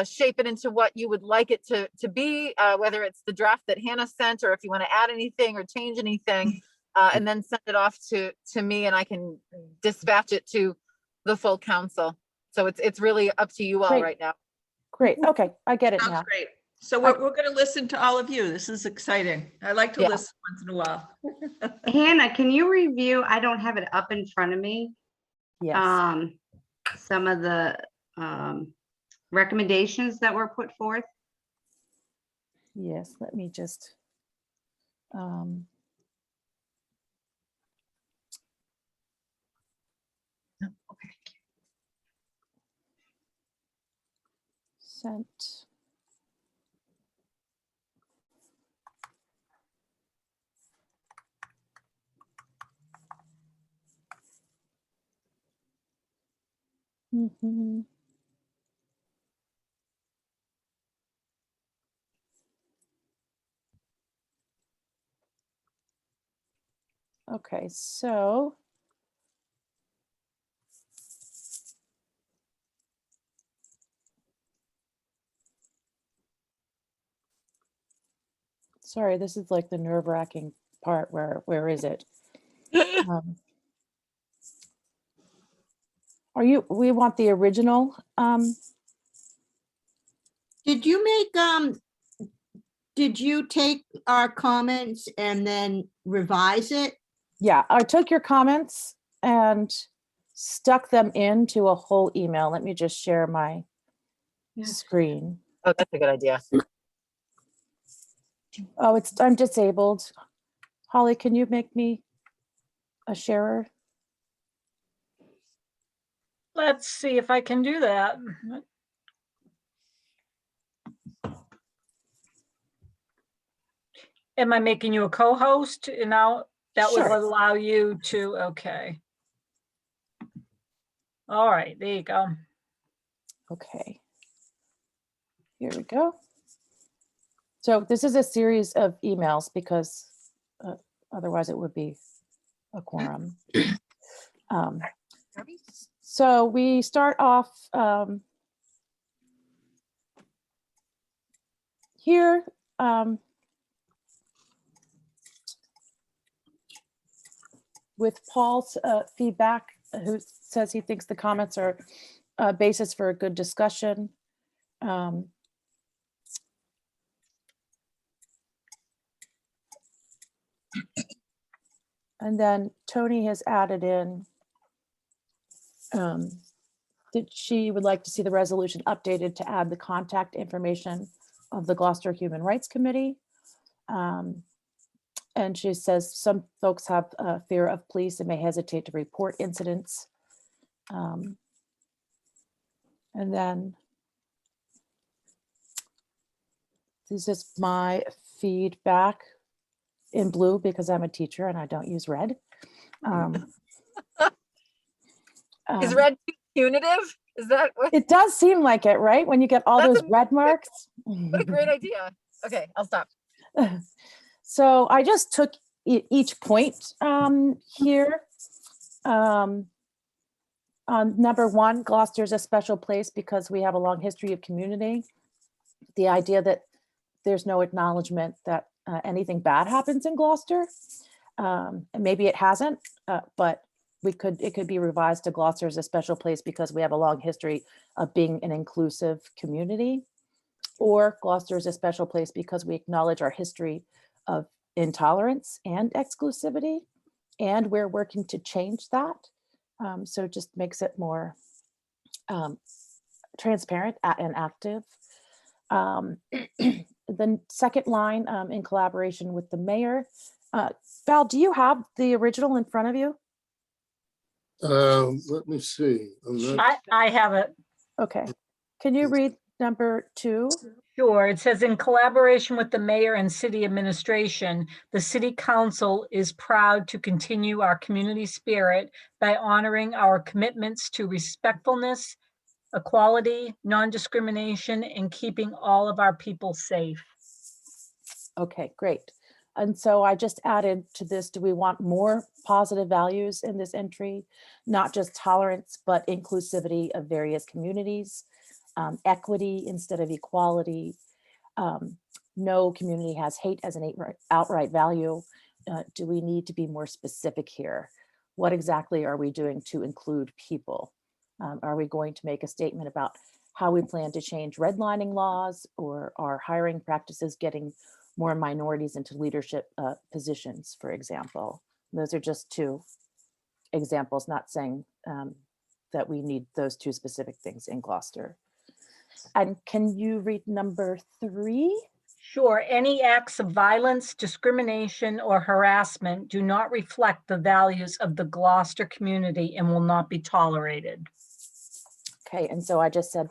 shape it into what you would like it to be, whether it's the draft that Hannah sent, or if you want to add anything or change anything, and then send it off to me, and I can dispatch it to the full council. So it's really up to you all Great. right now. Great. Okay. I get it Sounds now. great. So we're going to listen to all of you. This is exciting. I like to listen once in a while. Hannah, can you review? I don't have it up in front of me. Yes. Some of the recommendations that were put forth. Yes. Let me just. Sent. Mhm. Okay, so sorry, this is like the nerve-wracking part where is it? Um, we want the original. Did you make, did you take our comments and then revise it? Yeah, I took your comments and stuck them into a whole email. Let me just share my screen. Oh, that's a good idea. Oh, I'm disabled. Holly, can you make me a sharer? Let's see if I can do that. Am I making you a co-host? And now that would Sure. allow you to, okay. All right, there you go. Okay. Here we go. So this is a series of emails because otherwise it would be a quorum. So we start off here. With Paul's feedback, who says he thinks the comments are a basis for a good discussion. And then Tony has added in that she would like to see the resolution updated to add the contact information of the Gloucester Human Rights Committee. And she says some folks have a fear of police and may hesitate to report incidents. And then this is my feedback in blue because I'm a teacher and I don't use red. Is red too punitive? Is that what? It does seem like it, right? When you get all That's those red marks. What a great idea. Okay, I'll stop. So I just took each point here. On number one, Gloucester is a special place because we have a long history of community. The idea that there's no acknowledgement that anything bad happens in Gloucester. And maybe it hasn't, but it could be revised to Gloucester as a special place because we have a long history of being an inclusive community. Or Gloucester is a special place because we acknowledge our history of intolerance and exclusivity, and we're working to change that. So it just makes it more transparent and active. The second line, in collaboration with the mayor. Val, do you have the original in front of you? Let me see. I have it. Okay. Can you read number 2? Sure. It says, in collaboration with the mayor and city administration, the city council is proud to continue our community spirit by honoring our commitments to respectfulness, equality, non-discrimination, and keeping all of our people safe. Okay, great. And so I just added to this, do we want more positive values in this entry? Not just tolerance, but inclusivity of various communities, equity instead of equality. No community has hate as an outright value. Do we need to be more specific here? What exactly are we doing to include people? Are we going to make a statement about how we plan to change redlining laws, or are hiring practices getting more minorities into leadership positions, for example? Those are just 2 examples, not saying that we need those 2 specific things in Gloucester. And can you read number 3? Sure. Any acts of violence, discrimination, or harassment do not reflect the values of the Gloucester community and will not be tolerated. Okay, and so I just said,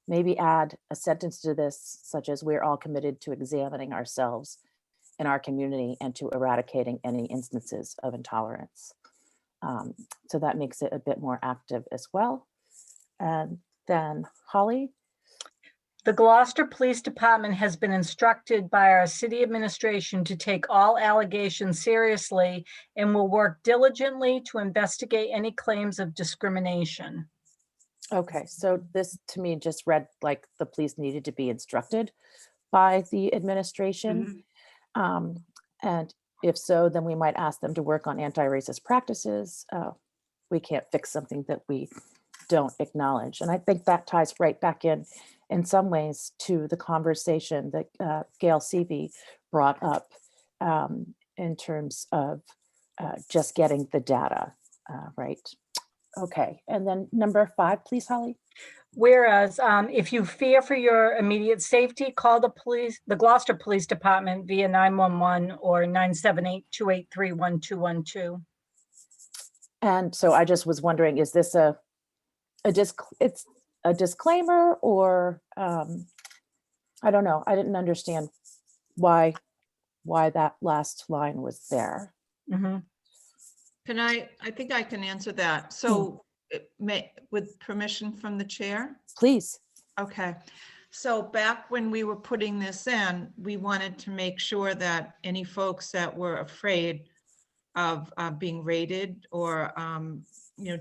maybe add a sentence to this, such as, we're all committed to examining ourselves in our community and to eradicating any instances of intolerance. So that makes it a bit more active as well. And then Holly, The Gloucester Police Department has been instructed by our city administration to take all allegations seriously and will work diligently to investigate any claims of discrimination. okay, so this to me just read like the police needed to be instructed by the administration. And if so, then we might ask them to work on anti-racist practices. We can't fix something that we don't acknowledge. And I think that ties right back in some ways to the conversation that Gail Seavey brought up in terms of just getting the data, right? Okay, and then number 5, please, Holly. Whereas if you fear for your immediate safety, call the Gloucester Police Department via 911 or 978-283-1212. And so I just was wondering, is this it's a disclaimer or I don't know. I didn't understand why that last line was there. Mhm. I think I can answer that. So with permission from the chair? Please. Okay. So back when we were putting this in, we wanted to make sure that any folks that were afraid of being raided or,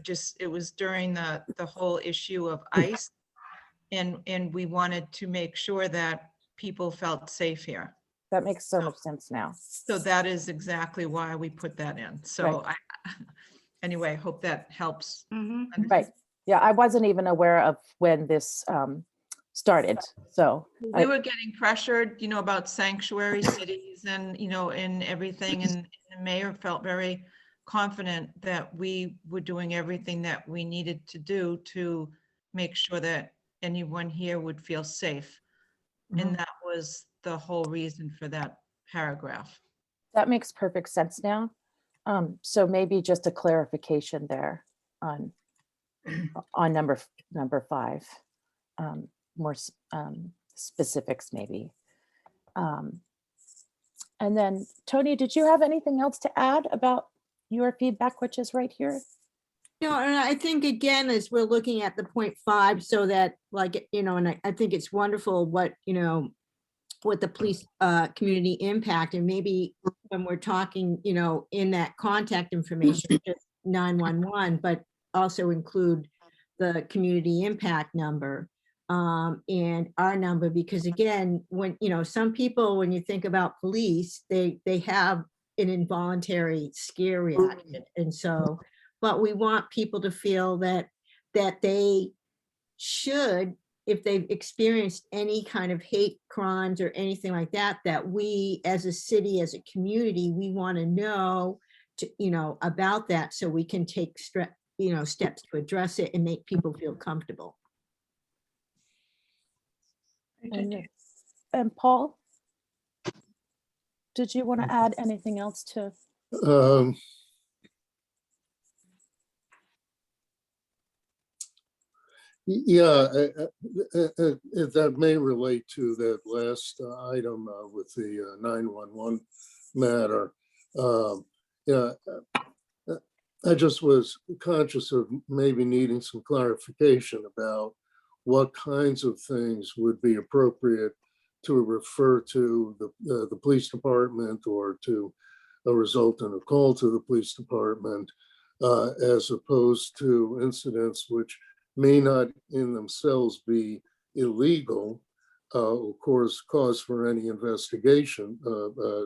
just, it was during the whole issue of ICE. And we wanted to make sure that people felt safe here. That makes so much sense now. So that is exactly why we put that in. So anyway, hope that helps. Right. Yeah, I wasn't even aware of when this started. So We were getting pressured, about sanctuary cities and, and everything. And the mayor felt very confident that we were doing everything that we needed to do to make sure that anyone here would feel safe. And that was the whole reason for that paragraph. that makes perfect sense now. So maybe just a clarification there on number 5, more specifics maybe. And then Tony, did you have anything else to add about your feedback, which is right here? No, and I think again, as we're looking at the 0.5, so that and I think it's wonderful what the police community impact, and maybe when we're talking, in that contact information, just 911, but also include the community impact number and our number, because again, when, some people, when you think about police, they have an involuntary scare reaction. And so, but we want people to feel that they should, if they've experienced any kind of hate crimes or anything like that, that we as a city, as a community, we want to know about that, so we can take steps to address it and make people feel comfortable. And Paul, did you want to add anything else to? Yeah, that may relate to that last item with the 911 matter. Yeah, I just was conscious of maybe needing some clarification about what kinds of things would be appropriate to refer to the police department or to a resultant of call to the police department, as opposed to incidents which may not in themselves be illegal, of course, cause for any investigation,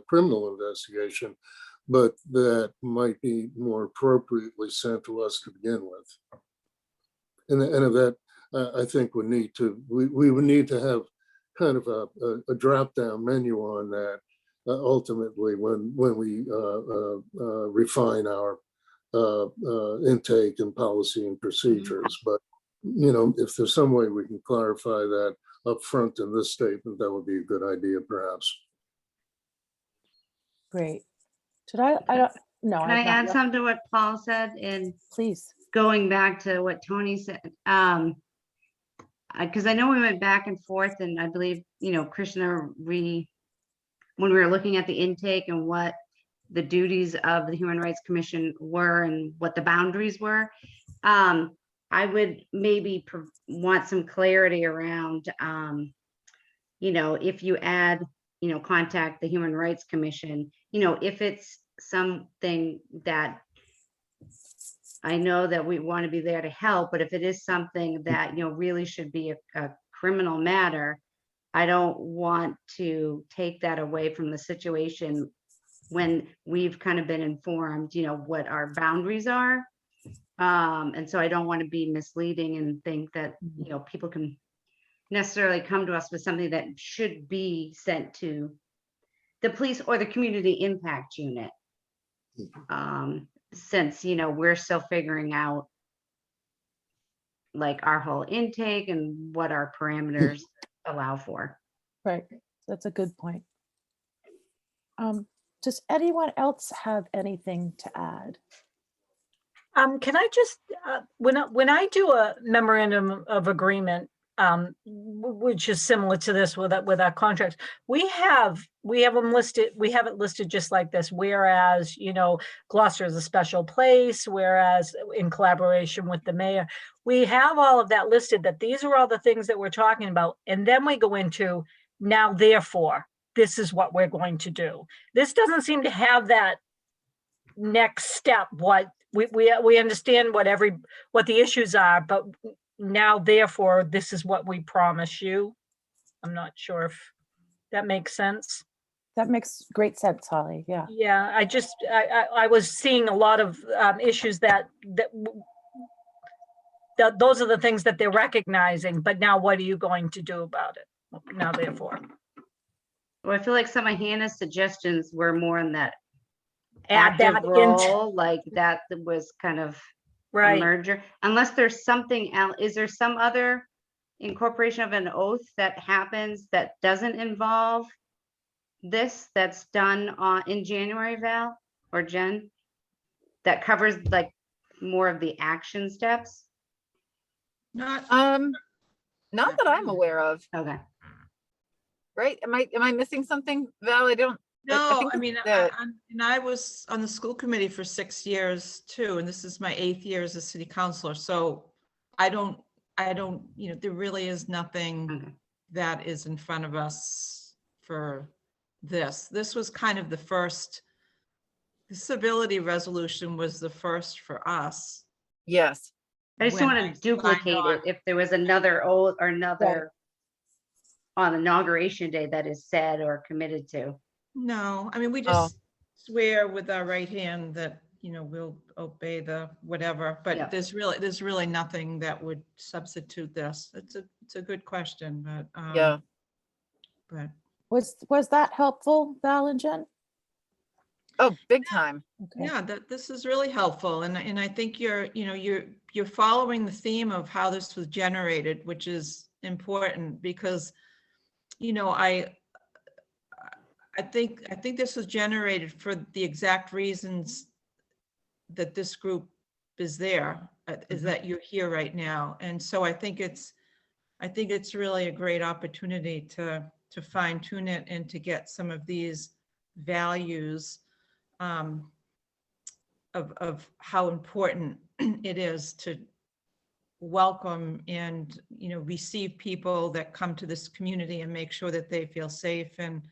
criminal investigation, but that might be more appropriately sent to us to begin with. And of that, I think we would need to have kind of a drop-down menu on that ultimately when we refine our intake and policy and procedures. But if there's some way we can clarify that up front in this statement, that would be a good idea, perhaps. Great. Did I don't know. Can I add something to what Paul said? And please, going back to what Tony said, because I know we went back and forth, and I believe, Krishna, when we were looking at the intake and what the duties of the Human Rights Commission were and what the boundaries were, I would maybe want some clarity around, if you add, contact the Human Rights Commission, if it's something that I know that we want to be there to help, but if it is something that, really should be a criminal matter, I don't want to take that away from the situation when we've kind of been informed, what our boundaries are. And so I don't want to be misleading and think that, people can necessarily come to us with something that should be sent to the police or the community impact unit. Since, we're still figuring out like our whole intake and what our parameters allow for. Right, that's a good point. Does anyone else have anything to add? Can I just, when I do a memorandum of agreement, which is similar to this with our contracts, we have them listed, we have it listed just like this, whereas, Gloucester is a special place, whereas in collaboration with the mayor, we have all of that listed, that these are all the things that we're talking about. And then we go into, now therefore, this is what we're going to do. This doesn't seem to have that next step, what we understand what the issues are, but now therefore this is what we promise you. I'm not sure if that makes sense. That makes great sense, Holly. Yeah. Yeah, I was seeing a lot of issues that those are the things that they're recognizing, but now what are you going to do about it? Now therefore. Well, I feel like some of Hannah's suggestions were more in that Add that active into, role, like that was kind of a right. merger. Unless there's something else, is there some other incorporation of an oath that happens that doesn't involve this, that's done in January, Val or Jen, that covers like more of the action steps? Not, Not that I'm aware of, Okay. right? Am I missing something, Val? I don't. no, think I mean, that- and I was on the school committee for 6 years too, and this is my 8th year as a city councilor. So I don't, there really is nothing Okay. that is in front of us for this. This was kind of the first, the civility resolution was the first for us. Yes. I just don't when want I to signed duplicate on. it if there was another oath or another on inauguration day that is said or committed to. No, I mean, we Oh. just swear with our right hand that, we'll obey the whatever, Yeah. but there's really nothing that would substitute this. It's a good question, but, Yeah. but Was that helpful, Val and Jen? Oh, big time. Okay. yeah, this is really helpful. And I think you're following the theme of how this was generated, which is important because, I think this was generated for the exact reasons that this group is there, is that you're here right now. And so I think it's really a great opportunity to fine tune it and to get some of these values of how important it is to welcome and, receive people that come to this community and make sure that they feel safe. And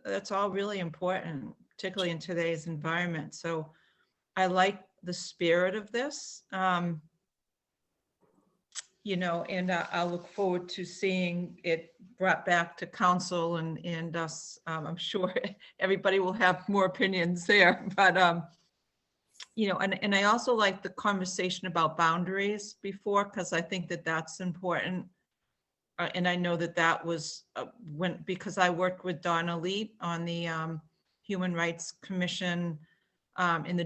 that's all really important, particularly in today's environment. So I like the spirit of this, and I'll look forward to seeing it brought back to council and us. I'm sure everybody will have more opinions there, but, and I also like the conversation about boundaries before, because I think that that's important. And I know that was because I worked with Donna Lee on the Human Rights Commission in the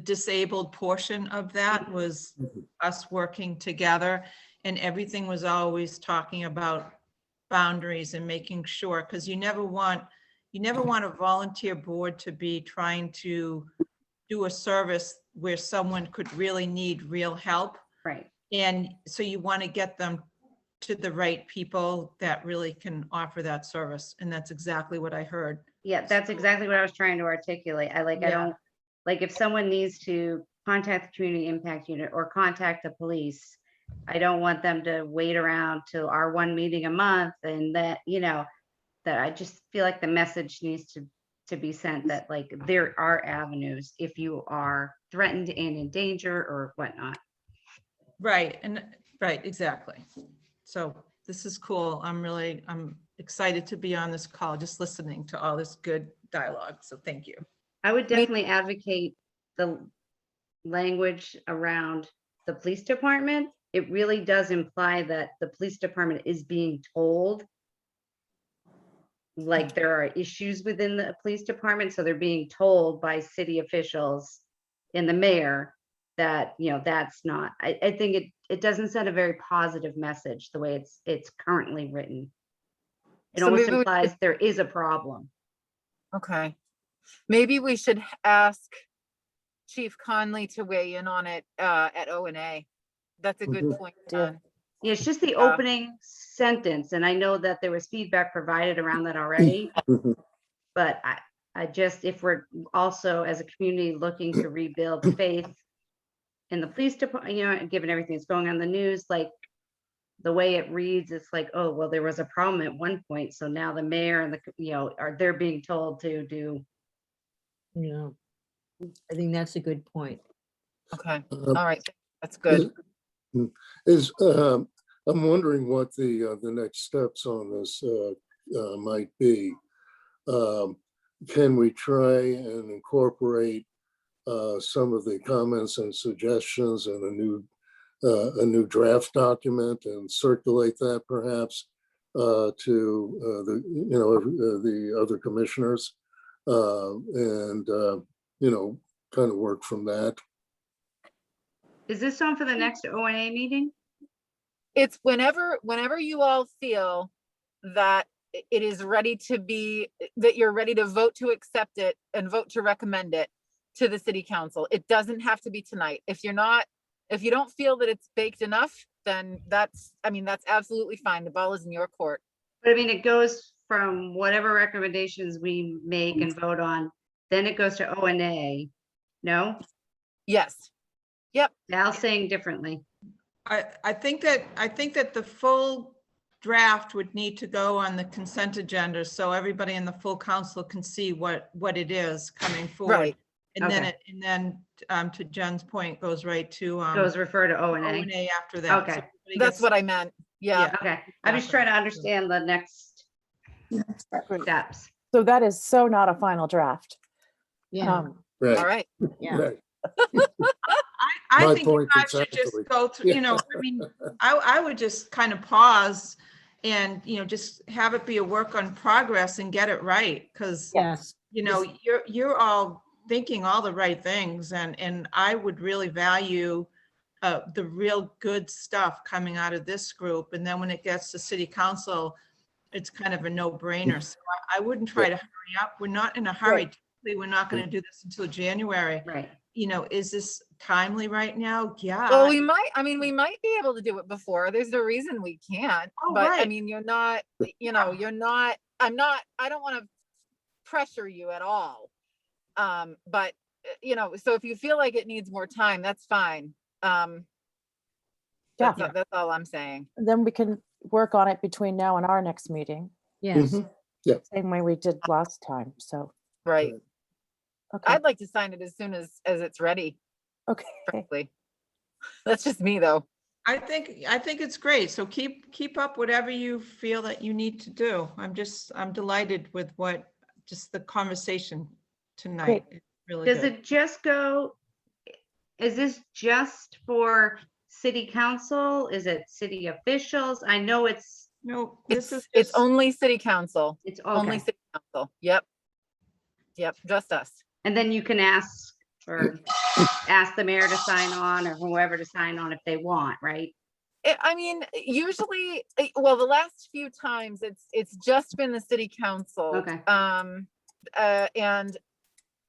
disabled portion of that was us working together, and everything was always talking about boundaries and making sure, because you never want a volunteer board to be trying to do a service where someone could really need real help. Right. And so you want to get them to the right people that really can offer that service. And that's exactly what I heard. Yeah, that's exactly what I was trying to articulate. I Yeah. don't like if someone needs to contact the community impact unit or contact the police, I don't want them to wait around till our one meeting a month and that, that I just feel like the message needs to be sent that like there are avenues if you are threatened and in danger or whatnot. Right, and right, exactly. So this is cool. I'm excited to be on this call, just listening to all this good dialogue. So thank you. I would definitely advocate the language around the police department. It really does imply that the police department is being told like there are issues within the police department. So they're being told by city officials and the mayor that, that's not, I think it doesn't send a very positive message the way it's currently written. It So almost maybe we implies should- there is a problem. Okay. Maybe we should ask Chief Conley to weigh in on it at O&A. That's a good Mhm. point. Yeah. John. Yeah, it's just the Yeah. opening sentence, and I know that there was feedback provided around that already. But I just, if we're also as a community looking to rebuild faith in the police department, given everything that's going on in the news, like the way it reads, it's like, oh, well, there was a problem at one point. So now the mayor and they're being told to do. Yeah. I think that's a good point. Okay. Um, All right. That's good. I'm wondering what the next steps on this might be. Can we try and incorporate some of the comments and suggestions in a new draft document and circulate that perhaps to the other commissioners and kind of work from that? Is this on for the next ONA meeting? It's whenever you all feel that it is ready to be, that you're ready to vote to accept it and vote to recommend it to the city council. It doesn't have to be tonight. If you don't feel that it's baked enough, then that's absolutely fine. The ball is in your court. But I mean, it goes from whatever recommendations we make and vote on, then it goes to ONA. No? Yes. Yep. Val's saying differently. I think that the full draft would need to go on the consent agenda so everybody in the full council can see what it is coming forward. Right. And then Okay. to Jen's point, goes right to Goes refer to ONA. O&A after that. Okay. So everybody That's gets- what I meant. Yeah. Okay, I'm just trying to understand the next Great. steps. So that is so not a final draft. Yeah. All right. Yeah. Right. I My think you point guys should just exactly. go through, I mean, I would just kind of pause and, just have it be a work on progress and get it right. Cause Yes. you're all thinking all the right things and I would really value the real good stuff coming out of this group. And then when it gets to city council, it's kind of a no-brainer. So I wouldn't try to hurry up. We're not in a hurry. Typically, we're not going to do this until January. Right. Is this timely right now? Yeah. Well, we might be able to do it before. There's no reason we can't. Oh, But I right. mean, I don't want to pressure you at all. But so if you feel like it needs more time, that's fine. Yeah. That's all I'm saying. Then we can work on it between now and our next meeting, Yes. Mhm. Yeah. same way we did last time. So, Right. okay, I'd like to sign it as soon as it's ready, okay. frankly. That's just me, though. I think it's great. So keep up whatever you feel that you need to do. I'm delighted with just the conversation tonight. It's really Does good. it just go, is this just for city council? Is it city officials? I know it's, No, this is It's just- only city council, it's only okay. city council. Yep, just us. And then you can ask the mayor to sign on or whoever to sign on if they want, right? I mean, usually, well, the last few times it's just been the city council. Okay. And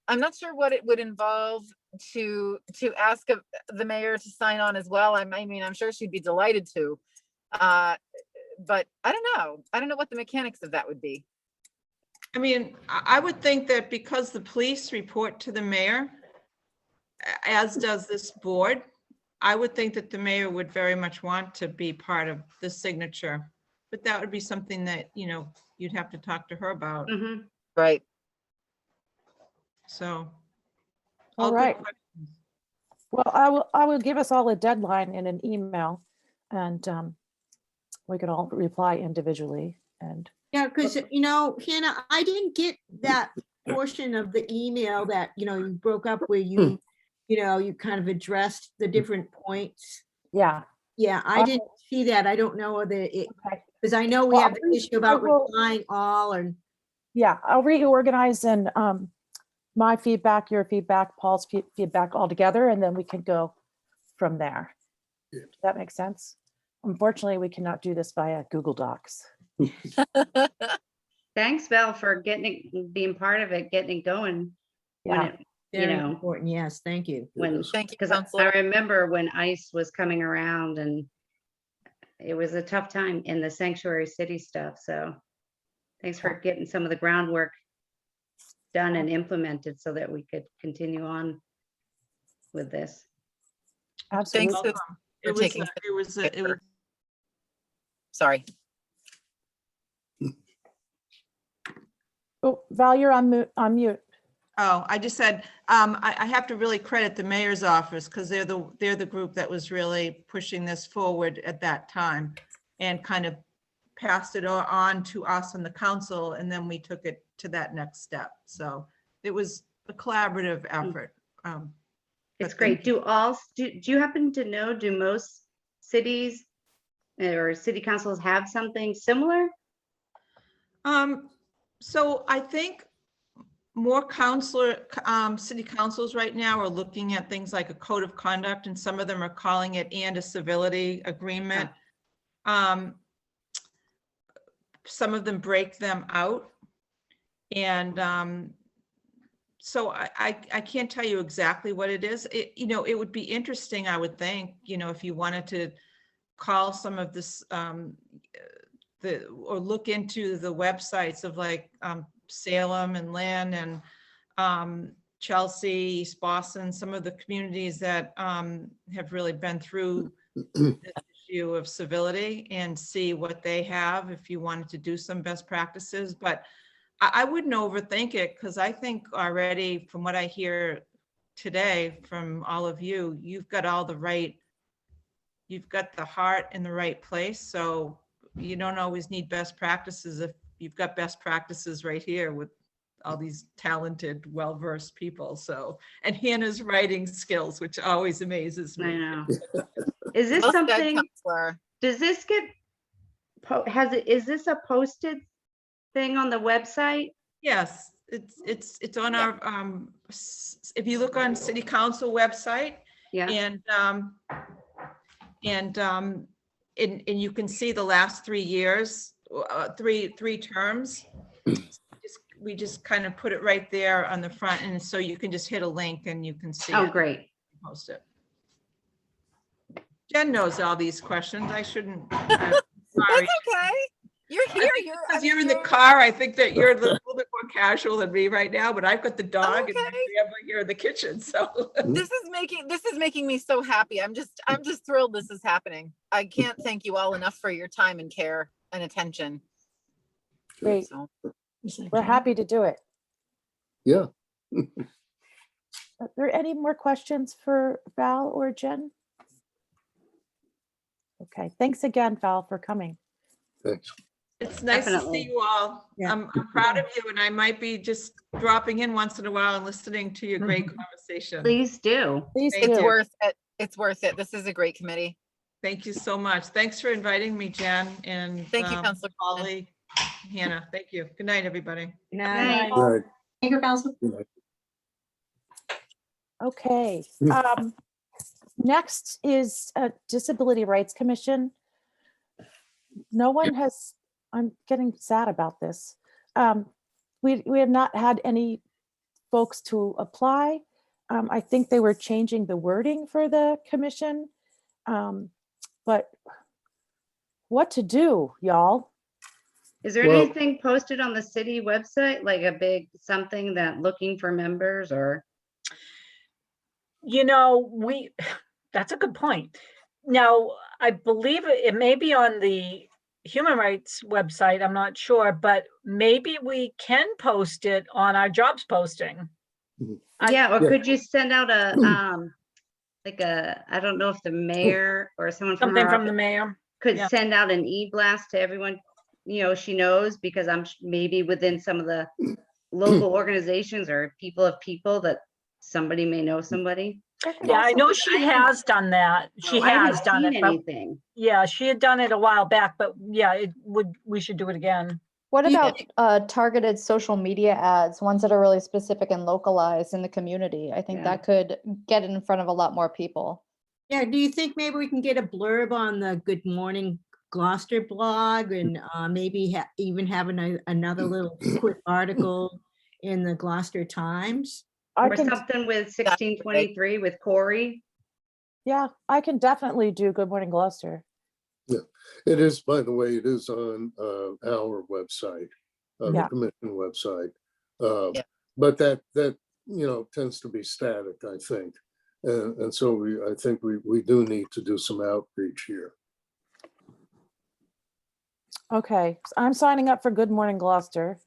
I'm not sure what it would involve to ask the mayor to sign on as well. I mean, I'm sure she'd be delighted to. But I don't know. I don't know what the mechanics of that would be. I mean, I would think that because the police report to the mayor, as does this board. I would think that the mayor would very much want to be part of the signature, but that would be something that, you know, you'd have to talk to her about. Mhm. Right. So. All good right. questions. Well, I will give us all a deadline in an email and we can all reply individually and Yeah, because, you know, Hannah, I didn't get that portion of the email that, you know, you broke up where you know, you kind of addressed the different points. yeah. Yeah, I I didn't see that. I don't know whether it, Okay. because I know we Well, have the issue about will- replying all and, Yeah, I'll reorganize and my feedback, your feedback, Paul's feedback all together, and then we can go from there. Yeah. Does that make sense? Unfortunately, we cannot do this via Google Docs. Thanks, Val, for being part of it, getting it going. When Yeah. it, you very know, important. Yes, thank you. when, Thank you, because I Counselor. remember when ICE was coming around and it was a tough time in the sanctuary city stuff. So thanks for getting some of the groundwork done and implemented so that we could continue on with this. Absolutely. Thanks. It was, taking it was, Sorry. Oh, Val, you're on mute. oh, I just said, I have to really credit the mayor's office because they're the group that was really pushing this forward at that time and kind of passed it on to us and the council, and then we took it to that next step. So it was a collaborative effort. It's but great. Do you happen to know, do most cities or city councils have something similar? So I think more city councils right now are looking at things like a code of conduct, and some of them are calling it and a civility agreement. Some of them break them out. And so I can't tell you exactly what it is. You know, it would be interesting, I would think, you know, if you wanted to call some of this, or look into the websites of like Salem and Lynn and Chelsea, East Boston, some of the communities that have really been through this issue of civility, and see what they have if you wanted to do some best practices. But I wouldn't overthink it, because I think already from what I hear today from all of you, you've got the heart in the right place. So you don't always need best practices if you've got best practices right here with all these talented, well-versed people. So, and Hannah's writing skills, which always amazes me. I know. Is this Well said, something, Counselor. does this get, is this a posted thing on the website? Yes, it's on our, if you look on city council website, Yeah. and you can see the last 3 years, three terms. We just kind of put it right there on the front, and so you can just hit a link and you can see Oh, it, great. post it. Jen knows all these questions. I shouldn't. I'm That's sorry. okay. You're here. Because you're in the car, I think that you're a little bit more casual than me right now, but I've got the dog and my Okay. family here in the kitchen, so. This is making me so happy. I'm just thrilled this is happening. I can't thank you all enough for your time and care and attention. Great. So, We're happy to do it. Yeah. Are there any more questions for Val or Jen? Okay, thanks again, Val, for coming. Thanks. It's nice to Definitely. see you all. Yeah. I'm proud of you, and I might be just dropping in once in a while and listening to your great Mhm. conversation. Please do. Please Thank it's do. you. worth it. It's worth it. This is a great committee. Thank you so much. Thanks for inviting me, Jen, and Thank you, Counselor. Holly, Hannah. Thank you. Good night, everybody. Night. Right. Thank you, Counselor. Okay. Next is Disability Rights Commission. No one has, I'm getting sad about this. We have not had any folks to apply. I think they were changing the wording for the commission. But what to do, y'all? Is there Well- anything posted on the city website, like a big something that looking for members or? You know, that's a good point. Now, I believe it may be on the Human Rights website, I'm not sure, but maybe we can post it on our jobs posting. I- Yeah, or Yeah. could you send out a, like I don't know if the mayor or someone from Something her from the office mayor. could yeah. send out an e-blast to everyone, she knows, because maybe within some of the local organizations or people of people that somebody may know somebody. Yeah, I know she has done that. She Oh, I haven't has done seen it, but anything. yeah, she had done it a while back, but yeah, we should do it again. What Do you about targeted social media ads, ones that are really specific and localized in the community? I think Yeah. that could get it in front of a lot more people. Yeah, do you think maybe we can get a blurb on the Good Morning Gloucester blog and maybe even have another little quick article in the Gloucester Times? I Or can, something with 1623 with Corey. yeah, I can definitely do Good Morning Gloucester. It is, by the way, it is on our website, the Yeah. commission website. Yeah. But that tends to be static, I think. And so I think we do need to do some outreach here. Okay, so I'm signing up for Good Morning Gloucester.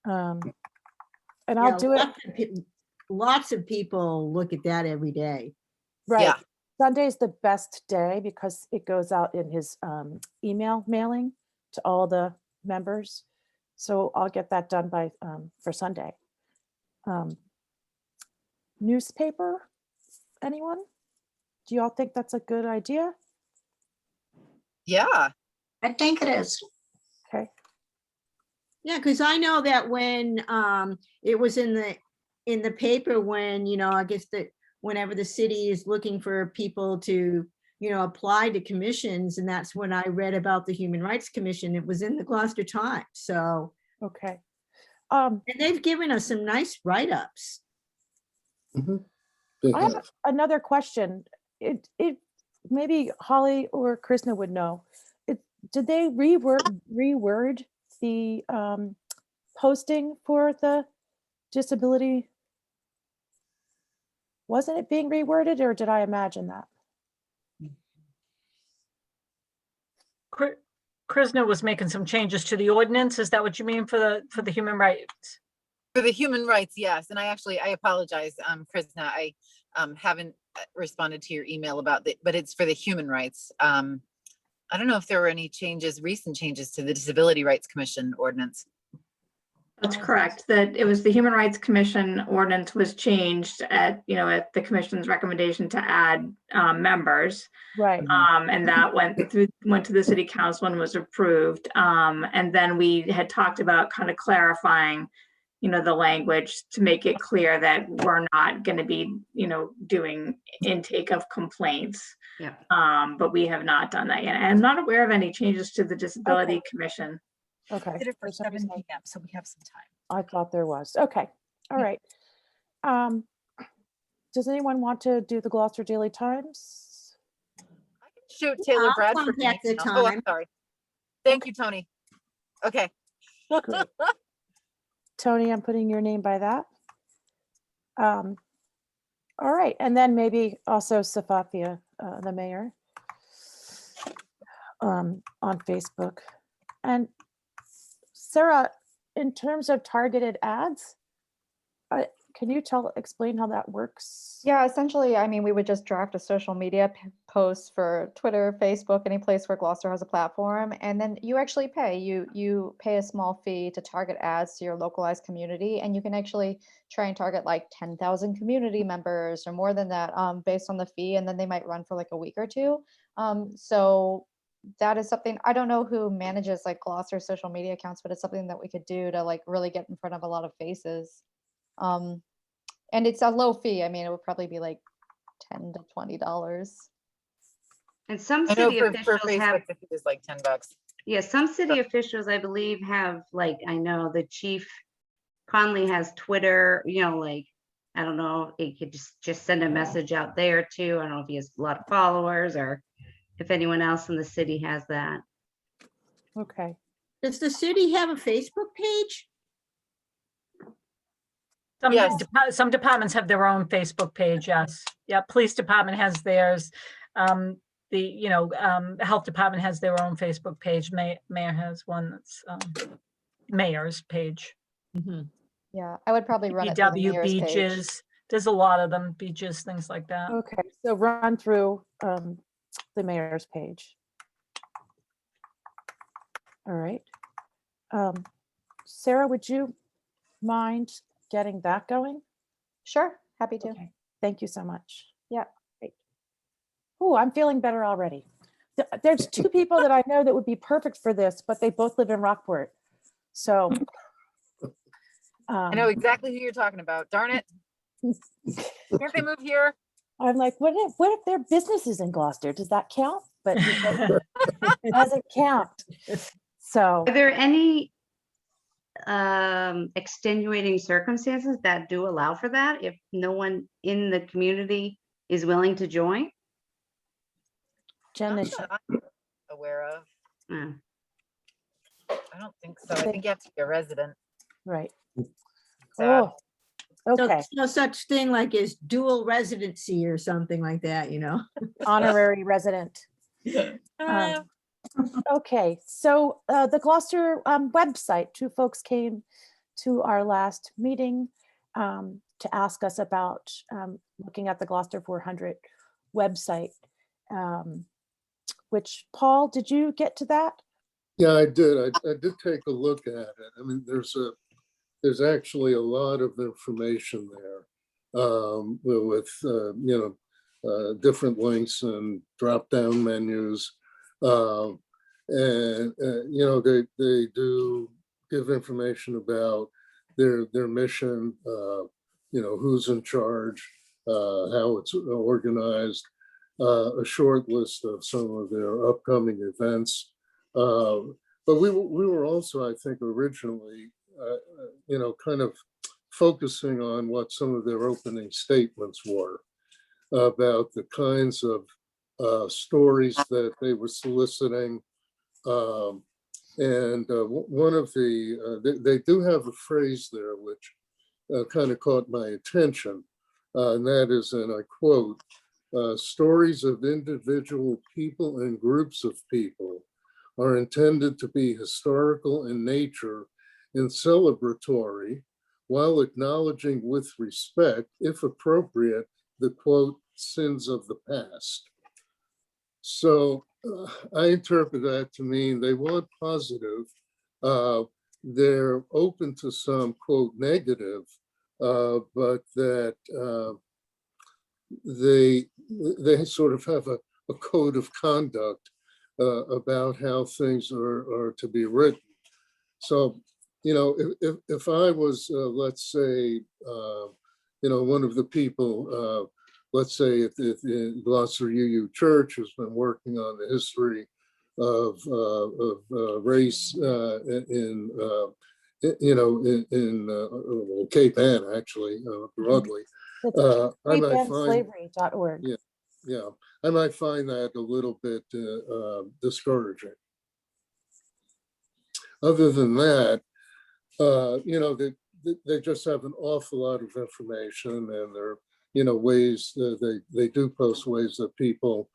And I'll Yeah, do it, lots of people look at that every day. right. Yeah. Sunday's the best day because it goes out in his email mailing to all the members. So I'll get that done by, for Sunday. Newspaper, anyone? Do y'all think that's a good idea? Yeah. I think it is. Okay, Yeah, because I know that when it was in the paper when, I guess that whenever the city is looking for people to, apply to commissions, and that's when I read about the Human Rights Commission, it was in the Gloucester Times. So, okay. and they've given us some nice write-ups. They I have have. another question. It maybe Holly or Krishna would know. Did they reword the posting for the disability? Wasn't it being reworded, or did I imagine that? Krishna was making some changes to the ordinance. Is that what you mean for the human rights? For the human rights, yes. And I apologize, Krishna. I haven't responded to your email about but it's for the human rights. I don't know if there were any recent changes to the Disability Rights Commission ordinance. That's correct. That it was the Human Rights Commission ordinance was changed at the commission's recommendation to add members. Right. And that went to the city council and was approved. And then we had talked about kind of clarifying, the language to make it clear that we're not going to be, doing intake of complaints. Yeah. But we have not done that yet. I'm not aware of any changes to the Disability Commission. Okay. Did it for For some 7 reason, p.m., so we have some time. I thought there was. Okay. All right. Does anyone want to do the Gloucester Daily Times? Shoot, Taylor I'll Bradford. contact the Oh, I'm Times. sorry. Thank you, Tony. Okay. Great. Tony, I'm putting your name by that. All right, and then maybe also Safathia, the mayor, on Facebook. And Sarah, in terms of targeted ads, can you explain how that works? Yeah, essentially, I mean, we would just draft a social media post for Twitter, Facebook, any place where Gloucester has a platform, and then you actually pay. You pay a small fee to target ads to your localized community, and you can actually try and target like 10,000 community members or more than that, based on the fee, and then they might run for like a week or two. So that is something, I don't know who manages like Gloucester social media accounts, but it's something that we could do to like really get in front of a lot of faces. And it's a low fee. I mean, it would probably be like $10 to $20. And some I know city for officials Facebook, have, the fee is like $10. yeah, some city officials, I believe, have like, I know the chief Conley has Twitter, like, I don't know, he could just send a message out there too. I don't know if he has a lot of followers or if anyone else in the city has that. Okay. Does the city have a Facebook page? Yes. Some departments have their own Facebook page, yes. Yeah, police department has theirs. Health department has their own Facebook page. Mayor has one that's mayor's page. Mhm. Yeah, I would probably run it through the DPW mayor's page. beaches, there's a lot of them, beaches, things like that. Okay, so run through the mayor's page. All right. Sarah, would you mind getting that going? Sure, happy to. Okay, thank you so much. Yeah. Great. Oh, I'm feeling better already. There's two people that I know that would be perfect for this, but they both live in Rockport. So. I know exactly who you're talking about. Darn it. Can't they move here? I'm like, what if their business is in Gloucester? Does that count? But it doesn't count. So. Are there any extenuating circumstances that do allow for that if no one in the community is willing to join? Jen, Not is- that I'm aware of. Mm. I don't think so. I think you have to be a resident. right. Sad. Oh, So okay. there's no such thing like as dual residency or something like that, you know? Honorary resident. Okay, so the Gloucester website, two folks came to our last meeting to ask us about looking at the Gloucester 400 website, which, Paul, did you get to that? Yeah, I did. I did take a look at it. I mean, there's actually a lot of information there with different links and drop-down menus. They do give information about their mission, who's in charge, how it's organized, a short list of some of their upcoming events. But we were also, I think, originally, kind of focusing on what some of their opening statements were about the kinds of stories that they were soliciting. One of they do have a phrase there which kind of caught my attention, and that is, and I quote, stories of individual people and groups of people are intended to be historical in nature and celebratory, while acknowledging with respect, if appropriate, the quote, sins of the past. So I interpret that to mean they want positive. They're open to some quote negative, but that they sort of have a code of conduct about how things are to be written. So, if I was, let's say, one of the people, let's say if Gloucester UU Church has been working on the history of race in Cape Ann, actually, broadly. I might find slavery.org. Yeah, I might find that a little bit discouraging. Other than that, they just have an awful lot of information, and there are, ways they do post ways that people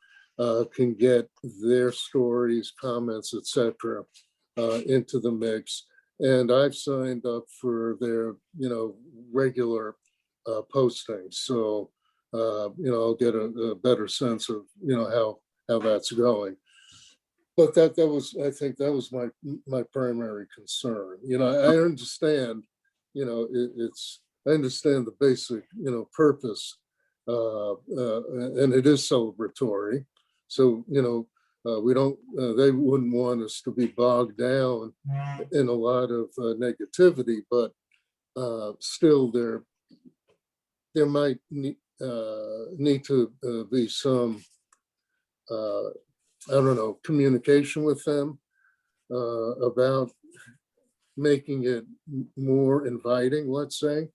can get their stories, comments, etc., into the mix. And I've signed up for their, regular postings. So, I'll get a better sense of, how that's going. But that was, I think that was my primary concern. I understand, I understand the basic, purpose, and it is celebratory. So, we don't, they wouldn't want us to be bogged down in a lot of negativity, but still there might need to be some, communication with them about making it more inviting, let's say.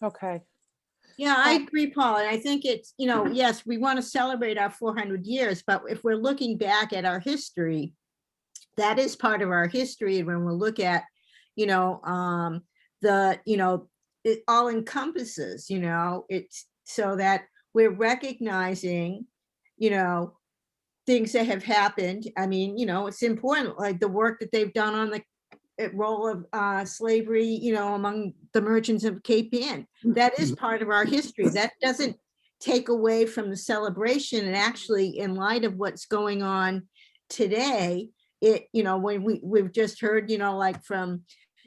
Okay. Yeah, I agree, Paul. And I think it's, yes, we want to celebrate our 400 years, but if we're looking back at our history, that is part of our history. And when we look at, the, it all encompasses, it's so that we're recognizing, things that have happened. I mean, it's important, like the work that they've done on the role of slavery, among the merchants of Cape Ann. That is part of our history. That doesn't take away from the celebration. And actually, in light of what's going on today, when we've just heard, like from,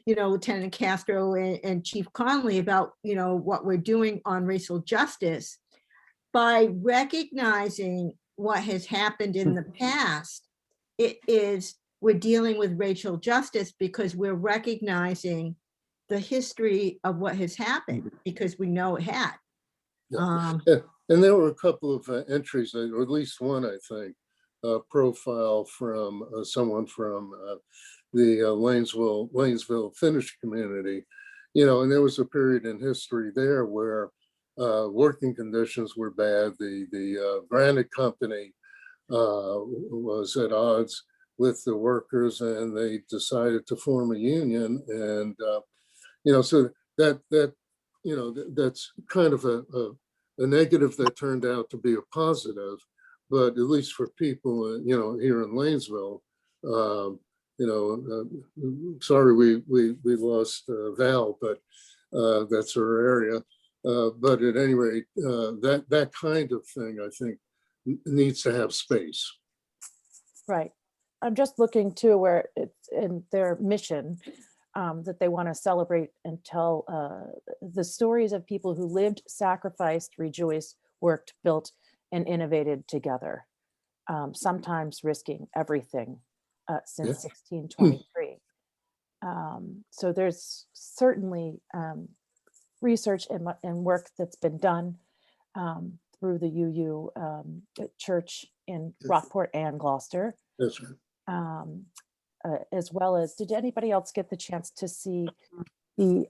Lieutenant Castro and Chief Conley about, what we're doing on racial justice, by recognizing what has happened in the past, we're dealing with racial justice because we're recognizing the history of what has happened because we know it had. Yeah. And there were a couple of entries, or at least one, I think, profile from someone from the Lanesville Finnish community, and there was a period in history there where working conditions were bad. The granite company was at odds with the workers, and they decided to form a union. And so that's kind of a negative that turned out to be a positive. But at least for people, here in Lanesville, sorry we lost Val, but that's her area. But at any rate, that kind of thing, I think, needs to have space. Right. I'm just looking to where it's in their mission that they want to celebrate and tell the stories of people who lived, sacrificed, rejoiced, worked, built, and innovated together, sometimes risking everything since 1623. So there's certainly research and work that's been done through the UU Church in Rockport and Gloucester. That's right. As well as, did anybody else get the chance to see the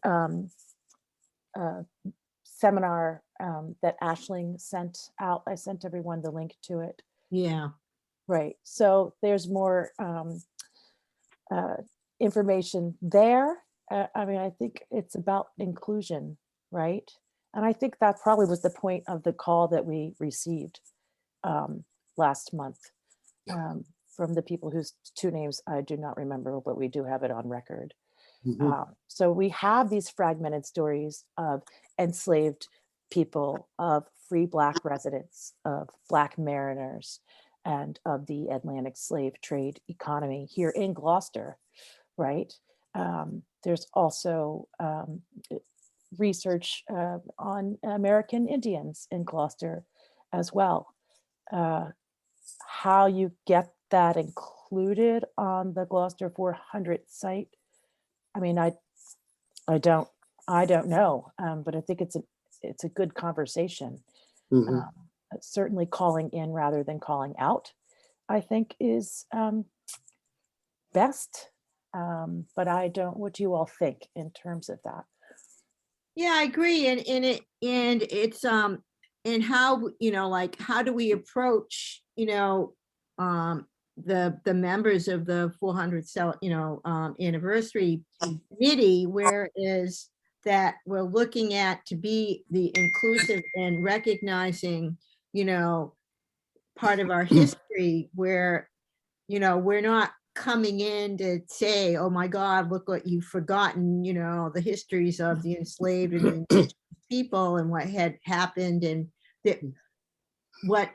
seminar that Ashling sent out? I sent everyone the link to it. Yeah. Right. So there's more information there. I mean, I think it's about inclusion, right? And I think that probably was the point of the call that we received last month. From the people whose two names I do not remember, but we do have it on record. So we have these fragmented stories of enslaved people, of free Black residents, of Black mariners, and of the Atlantic slave trade economy here in Gloucester, right? There's also research on American Indians in Gloucester as well. How you get that included on the Gloucester 400 site, I mean, I don't know, but I think it's a good conversation. Certainly calling in rather than calling out, I think is best. But I don't. What do you all think in terms of that? Yeah, I agree. And it's and how, like, how do we approach, the members of the 400 anniversary committee, whereas that we're looking at to be the inclusive and recognizing, part of our history where, we're not coming in to say, oh my God, look what you've forgotten, the histories of the enslaved and the indigenous people and what had happened, and that what,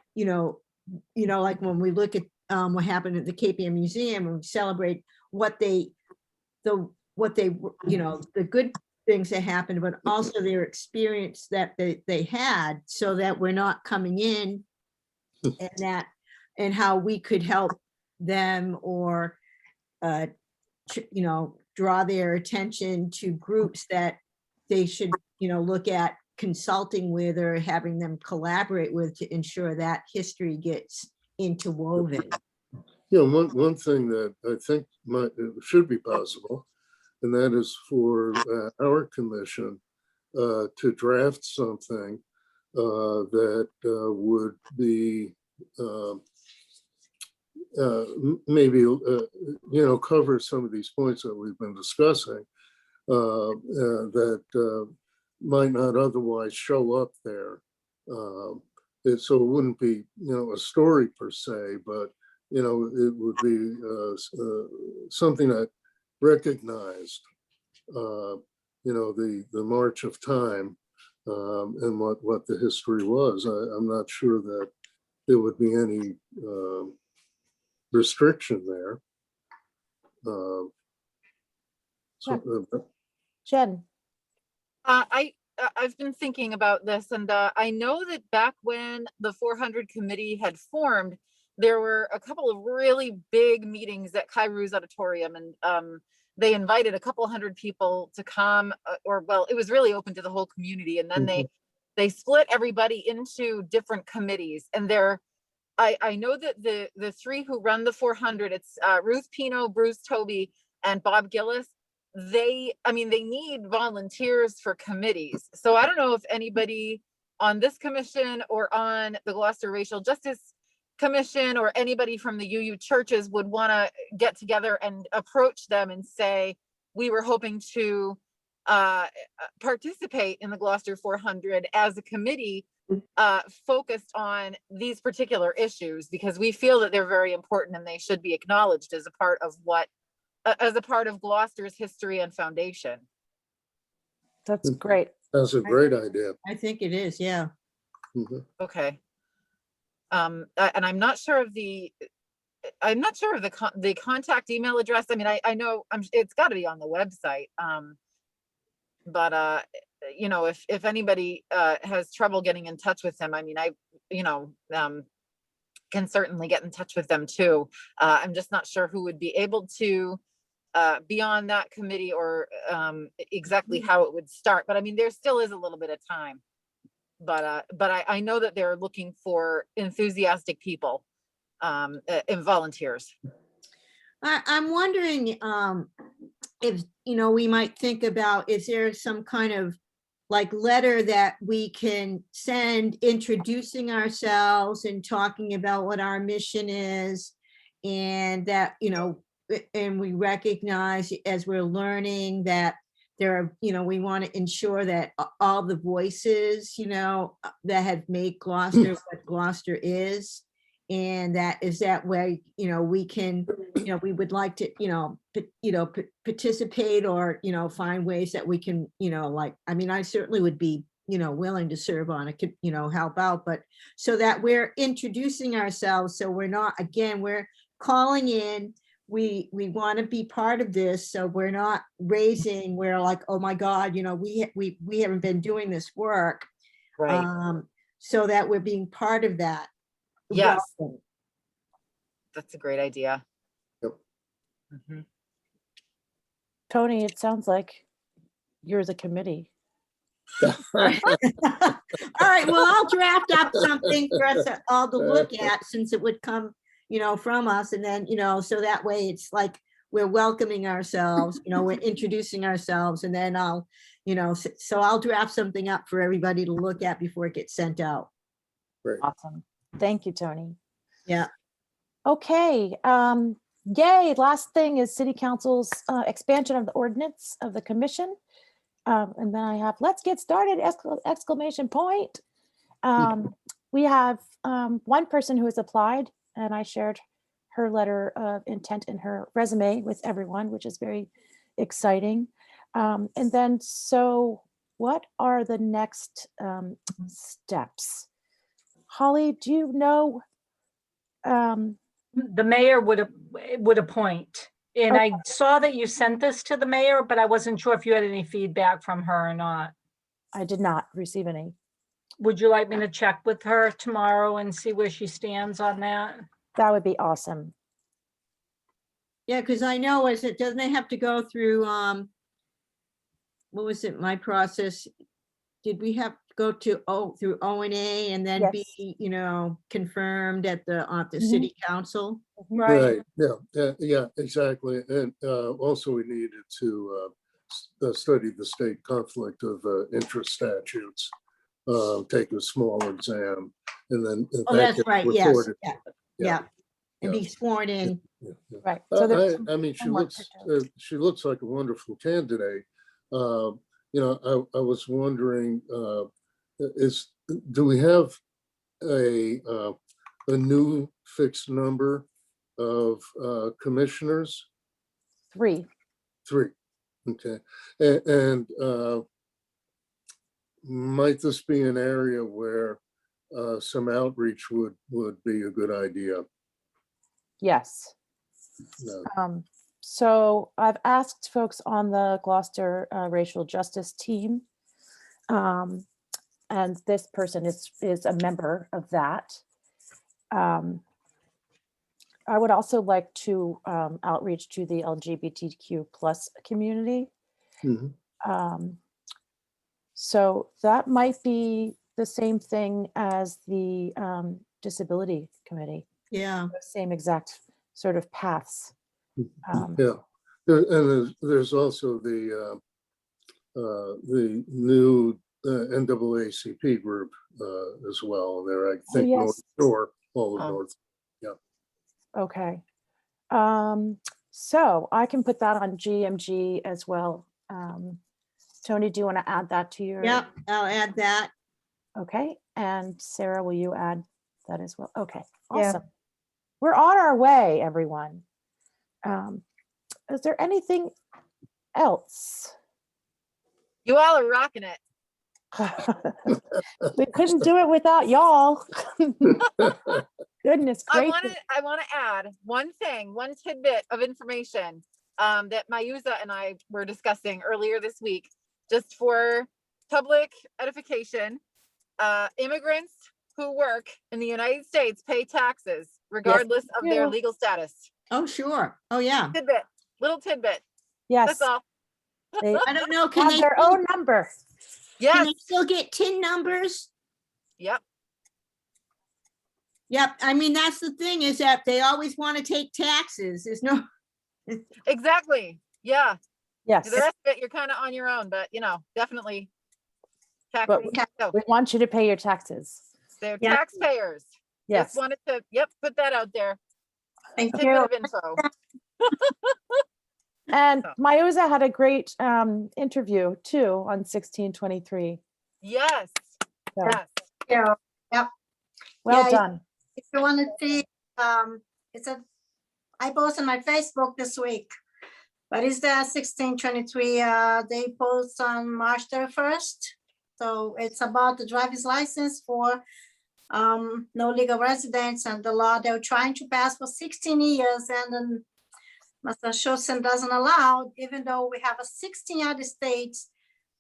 like when we look at what happened at the Cape Ann Museum and we celebrate the good things that happened, but also their experience that they had, so that we're not coming in and how we could help them or, draw their attention to groups that they should, look at consulting with or having them collaborate with to ensure that history gets interwoven. One thing that I think should be possible, and that is for our commission to draft something that would be maybe cover some of these points that we've been discussing, that might not otherwise show up there. So it wouldn't be, a story per se, but, it would be something that recognized, the march of time and what the history was. I'm not sure that there would be any restriction there. Jen, I've been thinking about this, and I know that back when the 400 committee had formed, there were a couple of really big meetings at Kairou's Auditorium, and they invited a couple hundred people to come, it was really open to the whole community, and then they split everybody into different committees, and I know that the three who run the 400, it's Ruth Pino, Bruce Toby, and Bob Gillis. They need volunteers for committees. So I don't know if anybody on this commission or on the Gloucester Racial Justice Commission or anybody from the UU churches would want to get together and approach them and say, we were hoping to participate in the Gloucester 400 as a committee focused on these particular issues, because we feel that they're very important and they should be acknowledged as a part of Gloucester's history and foundation. that's great. That's a great idea. I think it is, yeah. Okay. And I'm not sure of the contact email address. I mean, I know it's got to be on the website. But if anybody has trouble getting in touch with him, I mean, can certainly get in touch with them too. I'm just not sure who would be able to be on that committee or exactly how it would start. But I mean, there still is a little bit of time. But I know that they're looking for enthusiastic people and volunteers. I'm wondering if, we might think about, is there some kind of like letter that we can send introducing ourselves and talking about what our mission is, and that, and we recognize as we're learning that there are, we want to ensure that all the voices, that have made Gloucester what Gloucester is, and that way, we can, we would like to, participate or, find ways that we can, I certainly would be, willing to serve on it, help out, but so that we're introducing ourselves. So we're not, again, we're calling in, we want to be part of this. So we're not we're like, oh my God, we haven't been doing this work. Right. So that we're being part of that. Yes. Welcome. That's a great idea. Yep. Tony, it sounds like you're the committee. All right, well, I'll draft up something for us all to look at, since it would come, from us, and then, so that way it's like we're welcoming ourselves, we're introducing ourselves, and then I'll, so I'll draft something up for everybody to look at before it gets sent out. Great. Awesome. Thank you, Tony. Yeah. Okay. Yay. Last thing is City Council's expansion of the ordinance of the commission. And then I have, let's get started, exclamation point. We have one person who has applied, and I shared her letter of intent and her resume with everyone, which is very exciting. And then, so what are the next steps? Holly, do you know? The mayor would appoint. And I saw that you sent this to the mayor, but I wasn't sure if you had any feedback from her or not. I did not receive any. Would you like me to check with her tomorrow and see where she stands on that? That would be awesome. Yeah, because I know, doesn't it have to go through, what was it, my process? Did we have to go through O&A and then Yes. be, confirmed at the city council? Right, yeah, exactly. And also we needed to study the state conflict of interest statutes, take a small exam, and then. Oh, that's right, yes, recorded. yeah, and be sworn in. Right. So there's I mean, she looks like a wonderful candidate, I was wondering, do we have a new fixed number of commissioners? 3. 3, okay. And might this be an area where some outreach would be a good idea? Yes. No. So I've asked folks on the Gloucester Racial Justice team, and this person is a member of that. I would also like to outreach to the LGBTQ plus community. Mhm. So that might be the same thing as the disability committee. Yeah. The same exact sort of paths. Yeah, and there's also the new NAACP group as well. There, I think, yes. North Shore, all of North. Yeah. Okay. So I can put that on GMG as well. Tony, do you want to add that to your? Yep, I'll add that. Okay, and Sarah, will you add that as well? Okay, Yeah. awesome. We're on our way, everyone. Is there anything else? You all are rocking it. We couldn't do it without y'all. Goodness I gracious. want to add one thing, one tidbit of information that Mayuza and I were discussing earlier this week, just for public edification. Immigrants who work in the United States pay taxes regardless of their do. legal status. Oh, sure. Oh, yeah. Tidbit, little tidbit. Yes, That's all. they I don't know, can have they, their own number. can Yes. they still get TIN numbers? Yep. Yep, I mean, that's the thing, is that they always want to take taxes. There's no, Exactly. Yeah. Yes, The rest of it, you're kind of on your own, but definitely. But So we want you to pay your taxes. they're Yeah. taxpayers. Yes. Just wanted to, put that out there. Thank Tidbit you. of info. And So. Mayuza had a great interview too on 1623. Yes. So, Yes. Yeah. well Yeah, done. If you want to see, I posted on my Facebook this week. But it's the 1623, they post on March 31st. So it's about the driver's license for no legal residents and the law they're trying to pass for 16 years and then Massachusetts doesn't allow, even though we have 16 other states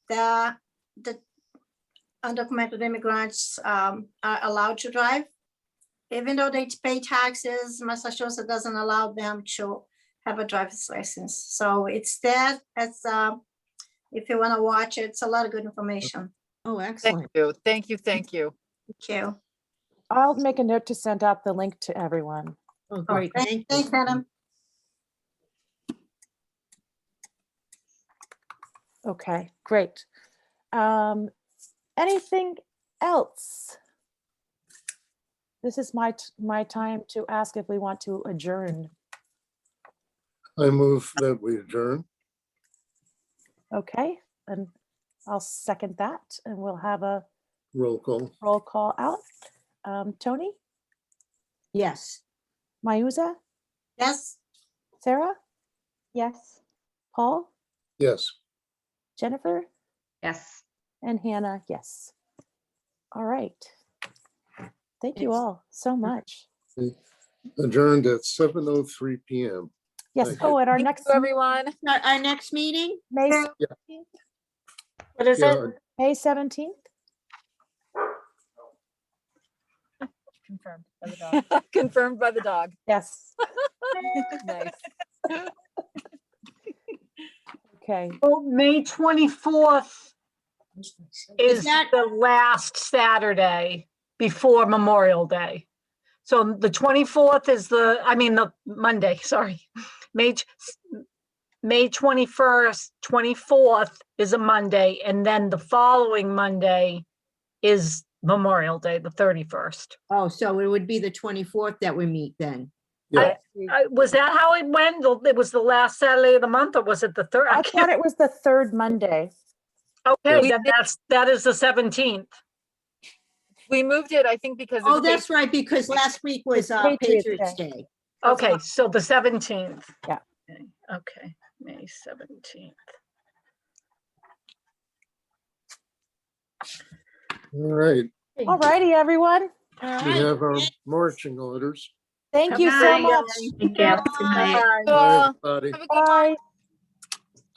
that the undocumented immigrants are allowed to drive. Even though they pay taxes, Massachusetts doesn't allow them to have a driver's license. So it's that, that's, if you want to watch it, it's a lot of good information. oh, Thank excellent. you. Thank you. Thank you. Thank you. I'll make a note to send out the link to everyone. Oh, great, thank Thanks, you. Adam. Okay, great. Anything else? This is my time to ask if we want to adjourn. I move that we adjourn. Okay, and I'll second that, and we'll have a Roll call. roll call out. Tony, Yes. Mayuza, Yes. Sarah, Yes. Paul, Yes. Jennifer, Yes. and Hannah, yes. All right. Thank you all so much. Adjourned at 7:03 PM. Yes, Thank you. oh, at our Thank next you, everyone. Our next meeting? May Yeah. 17th? What is it? Yeah, May 17th? Confirmed by the dog. Confirmed by the dog. Yes. Nice. Okay. Oh, May 24th is that- the last Saturday before Memorial Day. So the 24th is the Monday, sorry. May 21st, 24th is a Monday, and then the following Monday is Memorial Day, the 31st. Oh, so it would be the 24th that we meet then. Yeah, Was that how it went? It was the last Saturday of the month, or was it the third? I thought it was the third Monday. Okay, We then that is the 17th. We moved it, I think, because. of Oh, the that's right, because last week was Patriots Patriots Day. Day. Okay, so the 17th. Yeah. Okay, May 17th. all right. All righty, everyone. All We right. have our marching orders. Thank you so Good night. much. Thank you. Good night. Bye. Bye, Well, everybody. have a good Bye.